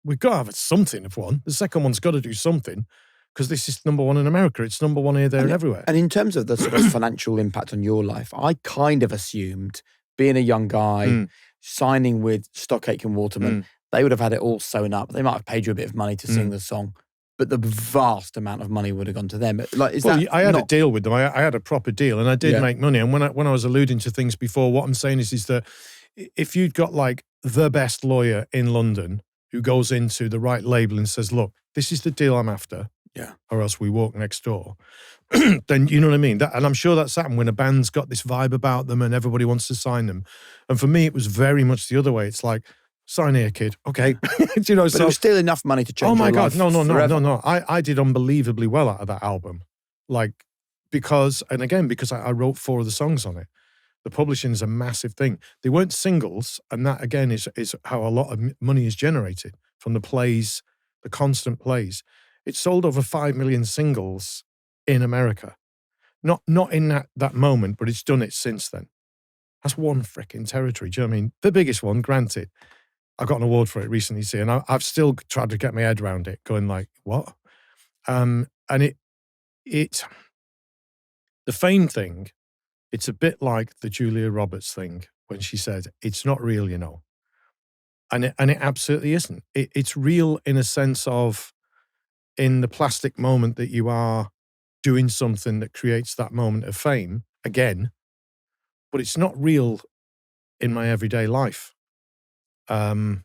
we've got to have something of one. The second one's got to do something because this is number one in America. It's number one here, there, and everywhere. And in terms of the sort of financial impact on your life, I kind of assumed, being a young guy, signing with Aitken Waterman, they would have had it all sewn up. They might have paid you a bit of money to sing the song, but the vast amount of money would have gone to them. Like, I had a deal with them. I had a proper deal, and I did make money. And when I was alluding to things before, what I'm saying is that if you'd got like the best lawyer in London who goes into the right label and says, look, this is the deal I'm after, or else we walk next door, then you know what I mean? And I'm sure that's happened when a band's got this vibe about them and everybody wants to sign them. And for me, it was very much the other way. It's like, sign here, kid. Okay. Do you know, but it was still enough money to change your life. Oh my God. No. I did unbelievably well out of that album. Like, because I wrote 4 of the songs on it. The publishing is a massive thing. They weren't singles, and that again is how a lot of money is generated from the plays, the constant plays. It sold over 5 million singles in America. Not in that moment, but it's done it since then. That's one freaking territory. Do you know what I mean? The biggest one, granted. I got an award for it recently, see, and I've still tried to get my head around it, going like, what? And the fame thing, it's a bit like the Julia Roberts thing when she said, it's not real, you know. And it absolutely isn't. It's real in a sense of, in the plastic moment that you are doing something that creates that moment of fame, again, but it's not real in my everyday life. I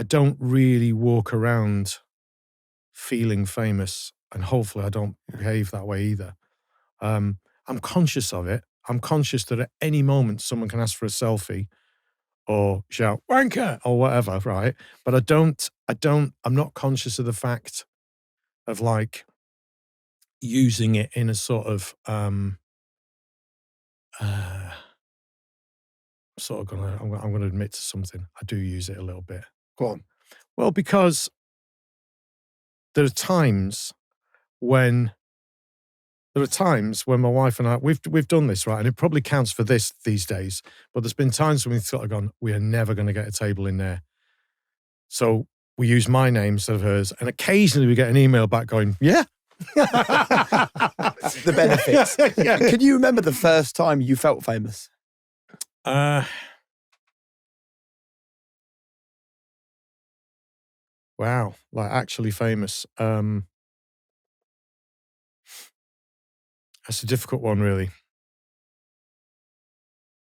don't really walk around feeling famous, and hopefully I don't behave that way either. I'm conscious of it. I'm conscious that at any moment someone can ask for a selfie or shout wanker or whatever, right? But I'm not conscious of the fact of like using it in a sort of I'm gonna admit to something. I do use it a little bit. Go on. Well, because there are times when my wife and I, we've done this, right? And it probably counts for this these days, but there's been times when we've sort of gone, we are never going to get a table in there. So we use my name instead of hers. And occasionally we get an email back going, yeah. The benefits. Yeah. Can you remember the first time you felt famous? Wow. Like actually famous. That's a difficult one, really.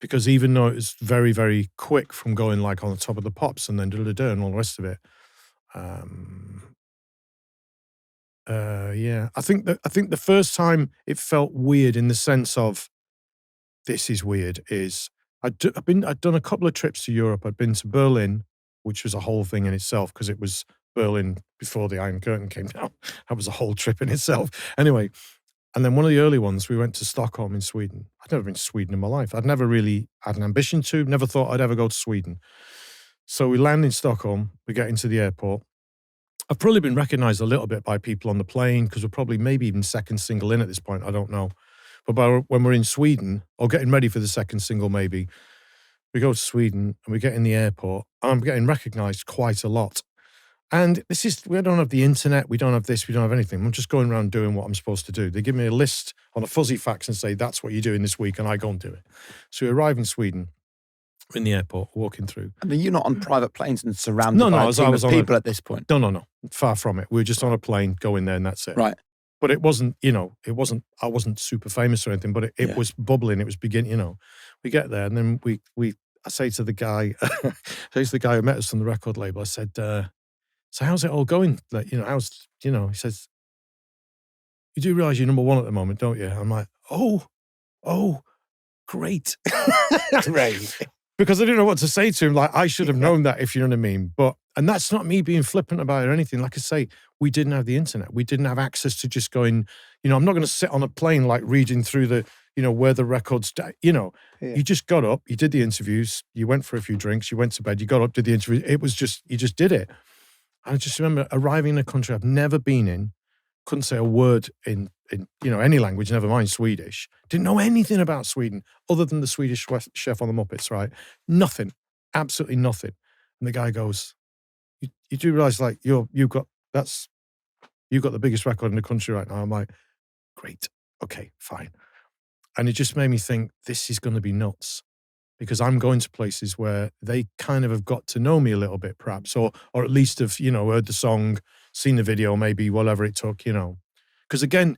Because even though it was very, very quick from going like on the top of the pops and then da-da-da and all the rest of it. Yeah. I think the first time it felt weird in the sense of this is weird is I'd done a couple of trips to Europe. I'd been to Berlin, which was a whole thing in itself because it was Berlin before the Iron Curtain came down. That was a whole trip in itself. Anyway, and then one of the early ones, we went to Stockholm in Sweden. I'd never been to Sweden in my life. I'd never really had an ambition to, never thought I'd ever go to Sweden. So we land in Stockholm, we get into the airport. I've probably been recognized a little bit by people on the plane because we're probably maybe even second single in at this point, I don't know. But when we're in Sweden, or getting ready for the second single maybe, we go to Sweden and we get in the airport and I'm getting recognized quite a lot. And we don't have the internet, we don't have this, we don't have anything. I'm just going around doing what I'm supposed to do. They give me a list on a fuzzy fax and say, that's what you're doing this week, and I go and do it. So we arrive in Sweden, we're in the airport, walking through. I mean, you're not on private planes and surrounded by a team of people at this point. No. Far from it. We were just on a plane, going there, and that's it. Right. But it wasn't, I wasn't super famous or anything, but it was bubbling, it was beginning, We get there, and then I say to the guy, who met us from the record label, I said, so how's it all going? Like, he says, you do realize you're number one at the moment, don't you? I'm like, oh, great. Great. Because I didn't know what to say to him. Like, I should have known that, if you know what I mean. And that's not me being flippant about it or anything. Like I say, we didn't have the internet. We didn't have access to just going, I'm not going to sit on a plane, like reading through the, where the records, You just got up, you did the interviews, you went for a few drinks, you went to bed, you got up, did the interview. It was just, you just did it. I just remember arriving in a country I've never been in, couldn't say a word in any language, never mind Swedish. Didn't know anything about Sweden other than the Swedish chef on the Muppets, right? Nothing, absolutely nothing. And the guy goes, "You do realize like you've got the biggest record in the country right now." I'm like, "Great, okay, fine." And it just made me think, this is going to be nuts. Because I'm going to places where they kind of have got to know me a little bit, perhaps, or at least have, heard the song, seen the video, maybe whatever it took, Because again,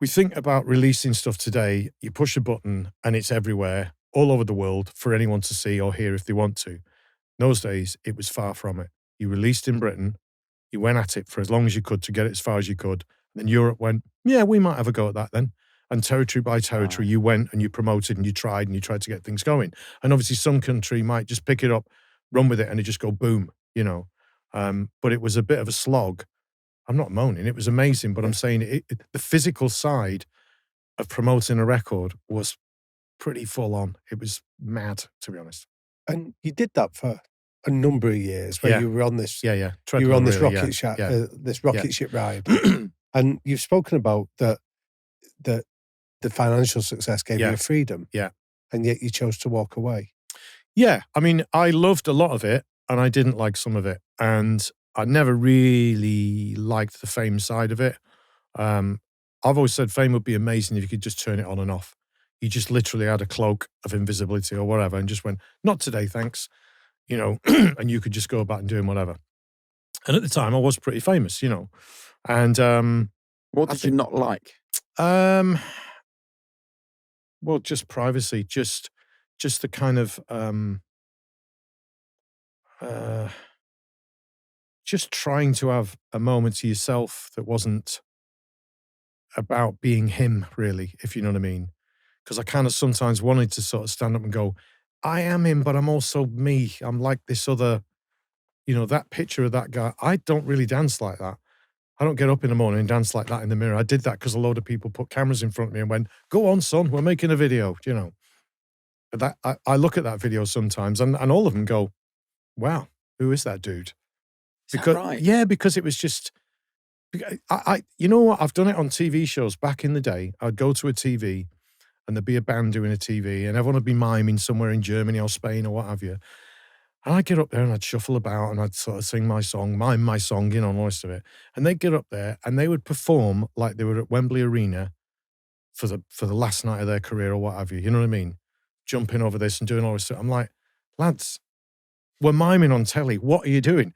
we think about releasing stuff today, you push a button and it's everywhere, all over the world for anyone to see or hear if they want to. In those days, it was far from it. You released in Britain, you went at it for as long as you could to get it as far as you could. Then Europe went, yeah, we might have a go at that then. And territory by territory, you went and you promoted and you tried to get things going. And obviously some country might just pick it up, run with it, and it just go boom, But it was a bit of a slog. I'm not moaning. It was amazing, but I'm saying the physical side of promoting a record was pretty full on. It was mad, to be honest. And you did that for a number of years, where you were on this, you were on this rocket ship, this rocket ship ride, and you've spoken about that the financial success gave you a freedom, and yet you chose to walk away. Yeah, I mean, I loved a lot of it, and I didn't like some of it, and I never really liked the fame side of it. I've always said fame would be amazing if you could just turn it on and off. You just literally had a cloak of invisibility or whatever and just went, not today, thanks, you know, and you could just go about and doing whatever. And at the time, I was pretty famous, you know. And what did you not like? Well, just privacy, just the kind of just trying to have a moment to yourself that wasn't about being him, really, if you know what I mean. Because I kind of sometimes wanted to sort of stand up and go, I am him, but I'm also me. I'm like this other, you know, that picture of that guy. I don't really dance like that. I don't get up in the morning and dance like that in the mirror. I did that because a load of people put cameras in front of me and went, go on, son, we're making a video, you know. But that I look at that video sometimes and all of them go, wow, who is that dude? Because, right? Yeah, because it was just, you know what, I've done it on TV shows back in the day. I'd go to a TV and there'd be a band doing a TV and everyone would be miming somewhere in Germany or Spain or what have you. And I'd get up there and I'd shuffle about and I'd sort of sing my song, mime my song, you know, and all the rest of it. And they'd get up there and they would perform like they were at Wembley Arena for the last night of their career or what have you. You know what I mean? Jumping over this and doing all this stuff. I'm like, lads, we're miming on telly. What are you doing?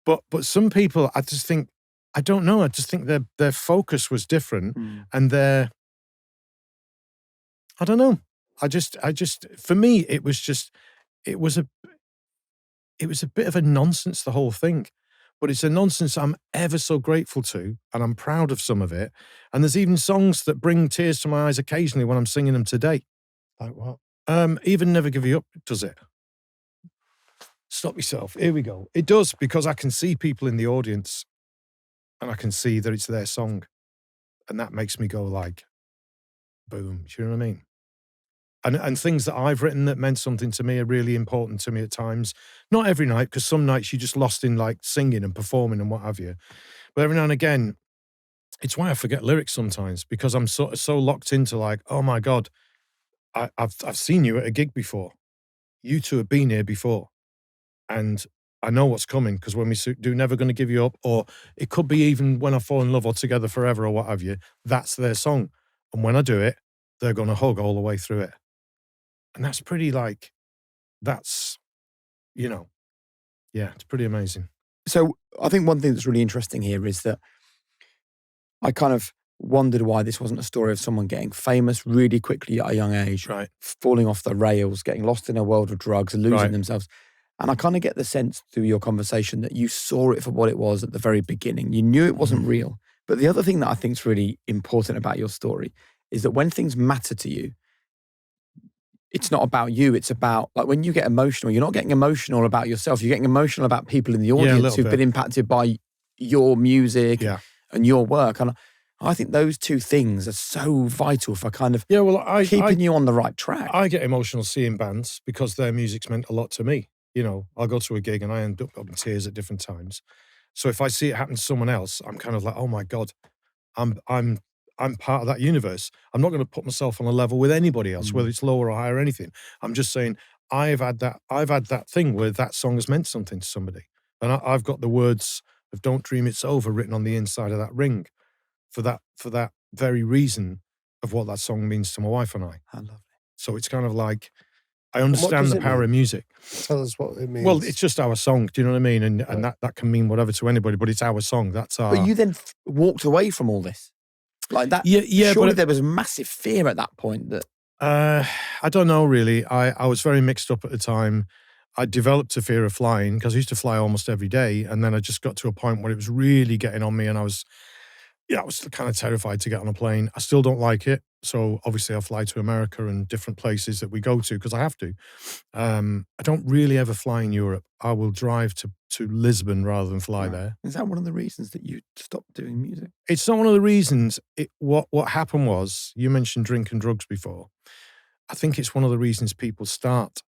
But some people, I just think, I don't know. I just think their focus was different and I don't know. I just, for me, it was a bit of a nonsense, the whole thing. But it's a nonsense I'm ever so grateful to, and I'm proud of some of it. And there's even songs that bring tears to my eyes occasionally when I'm singing them today. Like what? Even Never Give You Up does it. Stop yourself. Here we go. It does, because I can see people in the audience and I can see that it's their song. And that makes me go like, boom. Do you know what I mean? And things that I've written that meant something to me are really important to me at times. Not every night, because some nights you're just lost in like singing and performing and what have you. But every now and again, it's why I forget lyrics sometimes, because I'm so locked into like, oh my God, I've seen you at a gig before. You two have been here before. And I know what's coming, because when we do Never Gonna Give You Up, or it could be even When I Fall in Love or Together Forever or what have you, that's their song. And when I do it, they're going to hug all the way through it. And that's pretty like, that's, you know, yeah, it's pretty amazing. So I think one thing that's really interesting here is that I kind of wondered why this wasn't a story of someone getting famous really quickly at a young age, right, falling off the rails, getting lost in a world of drugs and losing themselves. And I kind of get the sense through your conversation that you saw it for what it was at the very beginning. You knew it wasn't real. But the other thing that I think is really important about your story is that when things matter to you, it's not about you. It's about, like, when you get emotional, you're not getting emotional about yourself. You're getting emotional about people in the audience who've been impacted by your music and your work. And I think those two things are so vital for kind of keeping you on the right track. I get emotional seeing bands because their music's meant a lot to me. You know, I'll go to a gig and I end up in tears at different times. So if I see it happen to someone else, I'm kind of like, oh my God, I'm part of that universe. I'm not going to put myself on a level with anybody else, whether it's lower or higher or anything. I'm just saying I've had that thing where that song has meant something to somebody. And I've got the words of Don't Dream It's Over written on the inside of that ring for that very reason of what that song means to my wife and I. How lovely. So it's kind of like, I understand the power of music. Tell us what it means. Well, it's just our song. Do you know what I mean? And that can mean whatever to anybody, but it's our song. That's our... But you then walked away from all this. Like that, surely there was massive fear at that point that... I don't know, really. I was very mixed up at the time. I developed a fear of flying because I used to fly almost every day. And then I just got to a point where it was really getting on me and I was yeah, I was kind of terrified to get on a plane. I still don't like it. So obviously I fly to America and different places that we go to because I have to. I don't really ever fly in Europe. I will drive to Lisbon rather than fly there. Is that one of the reasons that you stopped doing music? It's not one of the reasons. What happened was, you mentioned drink and drugs before. I think it's one of the reasons people start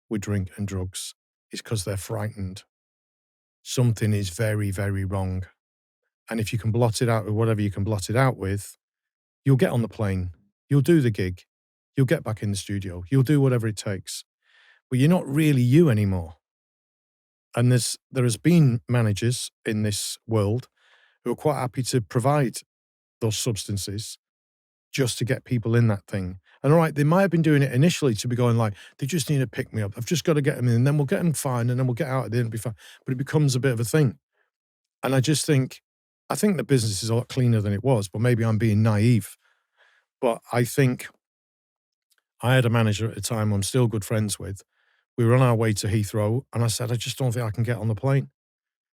with drink and drugs is because they're frightened. Something is very, very wrong. And if you can blot it out with whatever you can blot it out with, you'll get on the plane, you'll do the gig, you'll get back in the studio, you'll do whatever it takes. But you're not really you anymore. And there has been managers in this world who are quite happy to provide those substances just to get people in that thing. And all right, they might have been doing it initially to be going like, they just need to pick me up. I've just got to get them in, and then we'll get them fine, and then we'll get out at the end and be fine. But it becomes a bit of a thing. And I think the business is a lot cleaner than it was, but maybe I'm being naive. But I think I had a manager at the time I'm still good friends with. We were on our way to Heathrow, and I said, I just don't think I can get on the plane.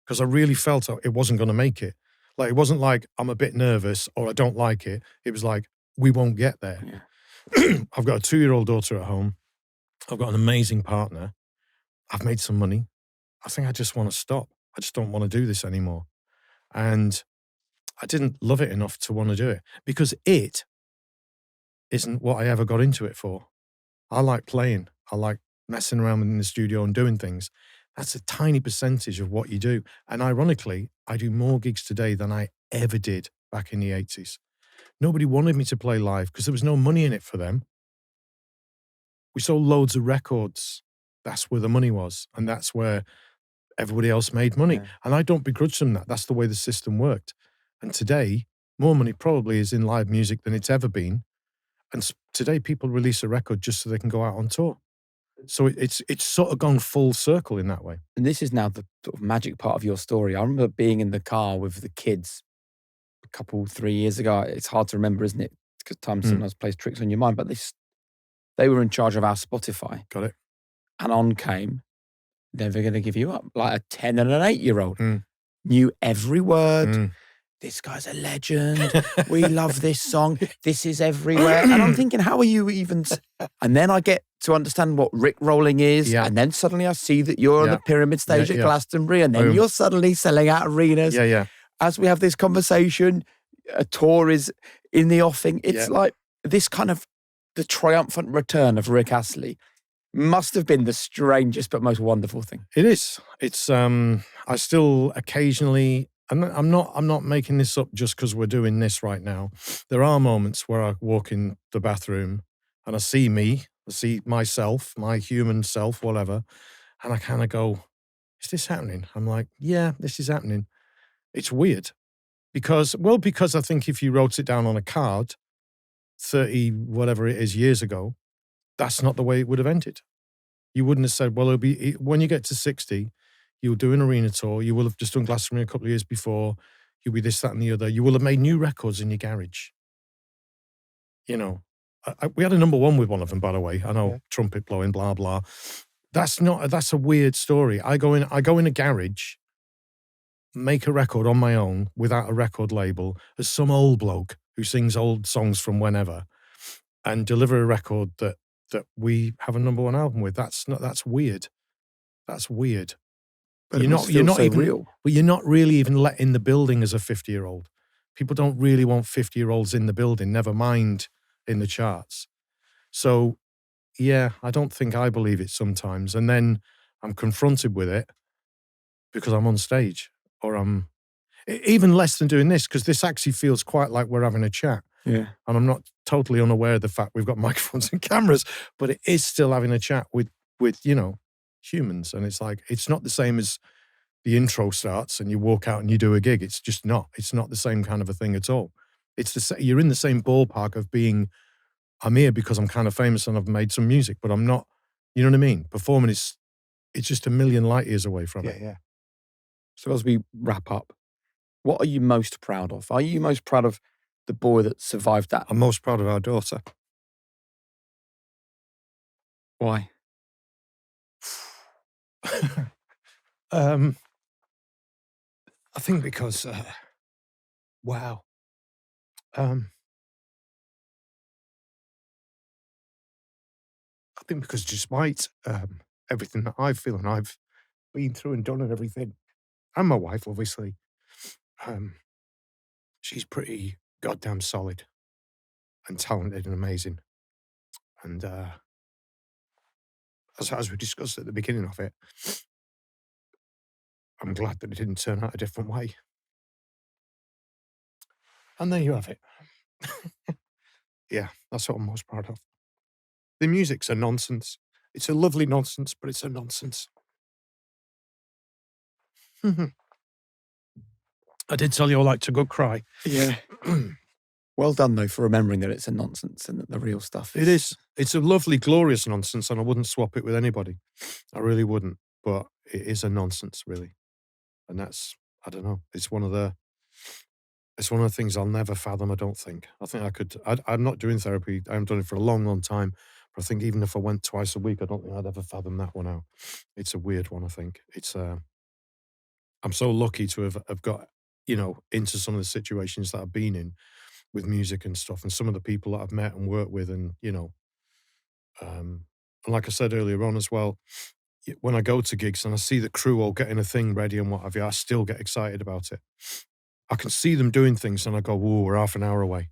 Because I really felt it wasn't going to make it. Like, it wasn't like I'm a bit nervous or I don't like it. It was like, we won't get there. Yeah. I've got a 2-year-old daughter at home. I've got an amazing partner. I've made some money. I think I just want to stop. I just don't want to do this anymore. And I didn't love it enough to want to do it because it isn't what I ever got into it for. I like playing. I like messing around in the studio and doing things. That's a tiny percentage of what you do. And ironically, I do more gigs today than I ever did back in the 80s. Nobody wanted me to play live because there was no money in it for them. We sold loads of records. That's where the money was. And that's where everybody else made money. Yeah. And I don't begrudge them that. That's the way the system worked. And today, more money probably is in live music than it's ever been. And today people release a record just so they can go out on tour. So it's sort of gone full circle in that way. And this is now the sort of magic part of your story. I remember being in the car with the kids a 3 years ago. It's hard to remember, isn't it? Because time sometimes plays tricks on your mind. But they were in charge of our Spotify. Got it. And on came Never Gonna Give You Up. Like a 10 and an 8-year-old. Knew every word. This guy's a legend. We love this song. This is everywhere. And I'm thinking, how are you even... And then I get to understand what Rickrolling is. Yeah. And then suddenly I see that you're on the pyramid stage at Glastonbury. And then you're suddenly selling out arenas. Yeah. As we have this conversation, a tour is in the offing. It's like this kind of the triumphant return of Rick Astley must have been the strangest but most wonderful thing. It is. It's I still occasionally... And I'm not making this up just because we're doing this right now. There are moments where I walk in the bathroom and I see me, I see myself, my human self, whatever, and I kind of go, is this happening? I'm like, yeah, this is happening. It's weird because I think if you wrote it down on a card 30, whatever it is, years ago, that's not the way it would have ended. You wouldn't have said, well, it'll be when you get to 60, you'll do an arena tour. You will have just done Glastonbury a couple of years before. You'll be this, that, and the other. You will have made new records in your garage. You know, we had a number 1 with one of them, by the way. I know, trumpet blowing, blah, blah. That's a weird story. I go in a garage, make a record on my own without a record label as some old bloke who sings old songs from whenever and deliver a record that we have a number 1 album with. That's weird. That's weird. But you're not even real. But you're not really even let in the building as a 50-year-old. People don't really want 50-year-olds in the building, never mind in the charts. So, yeah, I don't think I believe it sometimes. And then I'm confronted with it because I'm on stage or I'm even less than doing this because this actually feels quite like we're having a chat. Yeah. And I'm not totally unaware of the fact we've got microphones and cameras, but it is still having a chat with humans. And it's like, it's not the same as the intro starts and you walk out and you do a gig. It's just not. It's not the same kind of a thing at all. You're in the same ballpark of being, I'm here because I'm kind of famous and I've made some music, but I'm not, you know what I mean? Performing it's just a million light years away from it. Yeah. So as we wrap up, what are you most proud of? Are you most proud of the boy that survived that? I'm most proud of our daughter. Why? I think because, wow. I think because despite everything that I feel and I've been through and done and everything, and my wife, obviously, um, she's pretty goddamn solid and talented and amazing. And as we discussed at the beginning of it, I'm glad that it didn't turn out a different way. And there you have it. Yeah, that's what I'm most proud of. The music's a nonsense. It's a lovely nonsense, but it's a nonsense. I did tell you I like to go cry. Yeah. Well done, though, for remembering that it's a nonsense and that the real stuff is... It is. It's a lovely, glorious nonsense, and I wouldn't swap it with anybody. I really wouldn't. But it is a nonsense, really. And that's, I don't know, it's one of the things I'll never fathom, I don't think. I think I could, I'm not doing therapy. I haven't done it for a long, long time. But I think even if I went twice a week, I don't think I'd ever fathom that one out. It's a weird one, I think. It's, I'm so lucky to have got, into some of the situations that I've been in with music and stuff, and some of the people that I've met and worked with, and, and like I said earlier on as well, when I go to gigs and I see the crew all getting a thing ready and what have you, I still get excited about it. I can see them doing things and I go, whoa, we're half an hour away.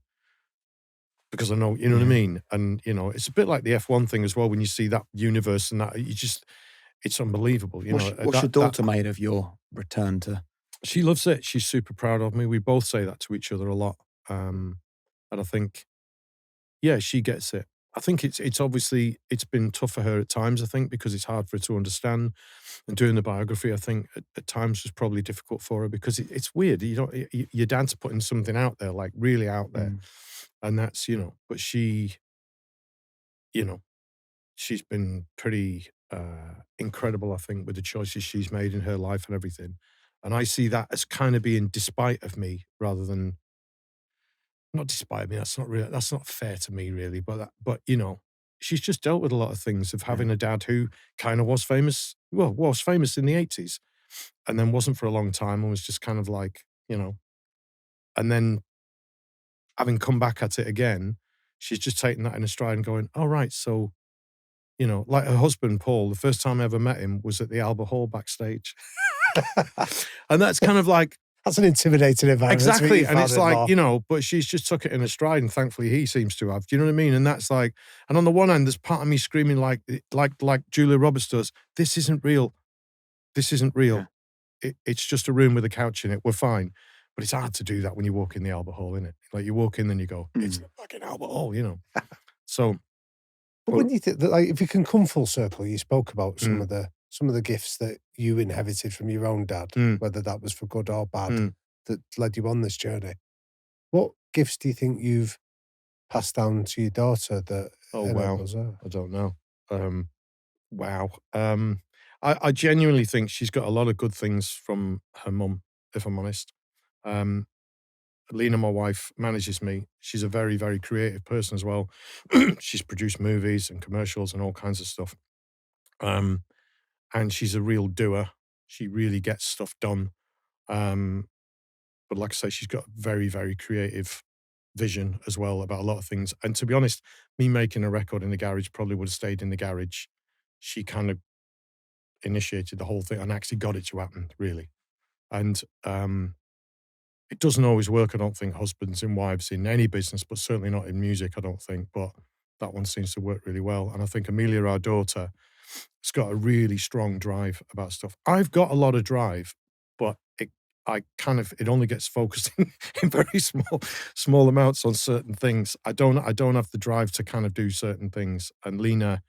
Because I know, you know what I mean? And, it's a bit like the F1 thing as well, when you see that universe and that, it's unbelievable. What's your daughter made of your return to... She loves it. She's super proud of me. We both say that to each other a lot. And I think, yeah, she gets it. I think it's obviously, it's been tough for her at times, I think, because it's hard for her to understand. And doing the biography, I think at times was probably difficult for her because it's weird. Your dad's putting something out there, like really out there. And that's, but she, she's been pretty incredible, I think, with the choices she's made in her life and everything. And I see that as kind of being despite of me rather than, not despite me, that's not fair to me really, but she's just dealt with a lot of things of having a dad who kind of was famous in the 80s and then wasn't for a long time and was just kind of like, and then having come back at it again, she's just taking that in a stride and going, oh, right, so, like her husband, Paul, the first time I ever met him was at the Albert Hall backstage. And that's kind of like, that's an intimidating environment. Exactly. And it's like, but she's just took it in a stride and thankfully he seems to have. Do you know what I mean? And that's like, and on the one hand, there's part of me screaming like Julia Roberts does, this isn't real. This isn't real. Yeah. It's just a room with a couch in it. We're fine. But it's hard to do that when you walk in the Albert Hall, isn't it? Like you walk in and you go, it's the fucking Albert Hall, So. But when you think that, like, if you can come full circle, you spoke about some of the gifts that you inherited from your own dad, whether that was for good or bad, that led you on this journey. What gifts do you think you've passed down to your daughter that enables her? I don't know. Wow. I genuinely think she's got a lot of good things from her mum, if I'm honest. Lena, my wife, manages me. She's a very, very creative person as well. She's produced movies and commercials and all kinds of stuff. And she's a real doer. She really gets stuff done. But like I say, she's got a very, very creative vision as well about a lot of things. And to be honest, me making a record in the garage probably would have stayed in the garage. She kind of initiated the whole thing and actually got it to happen, really. And it doesn't always work, I don't think, husbands and wives in any business, but certainly not in music, I don't think. But that one seems to work really well. And I think Amelia, our daughter, has got a really strong drive about stuff. I've got a lot of drive, but it only gets focused in very small amounts on certain things. I don't have the drive to kind of do certain things. And Lena,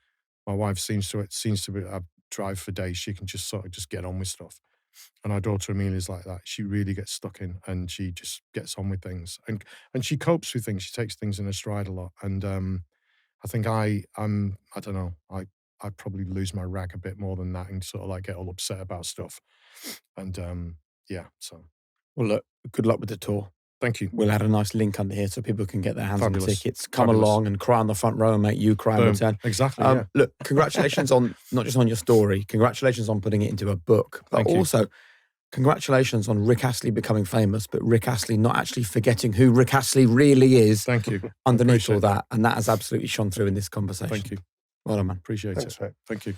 my wife, seems to have drive for days. She can just sort of just get on with stuff. And our daughter Amelia's like that. She really gets stuck in and she just gets on with things. And she copes with things. She takes things in her stride a lot. And I think I don't know, I'd probably lose my rag a bit more than that and sort of like get all upset about stuff. And yeah, so. Well, look, good luck with the tour. Thank you. We'll add a nice link under here so people can get their hands on the tickets. Come along and cry on the front row and make you cry in return. Exactly. Look, congratulations on not just on your story, congratulations on putting it into a book, but also congratulations on Rick Astley becoming famous, but Rick Astley not actually forgetting who Rick Astley really is. Thank you. Underneath all that. And that has absolutely shone through in this conversation. Thank you. Well done, man. Appreciate Thanks, it. Rick. Thank you.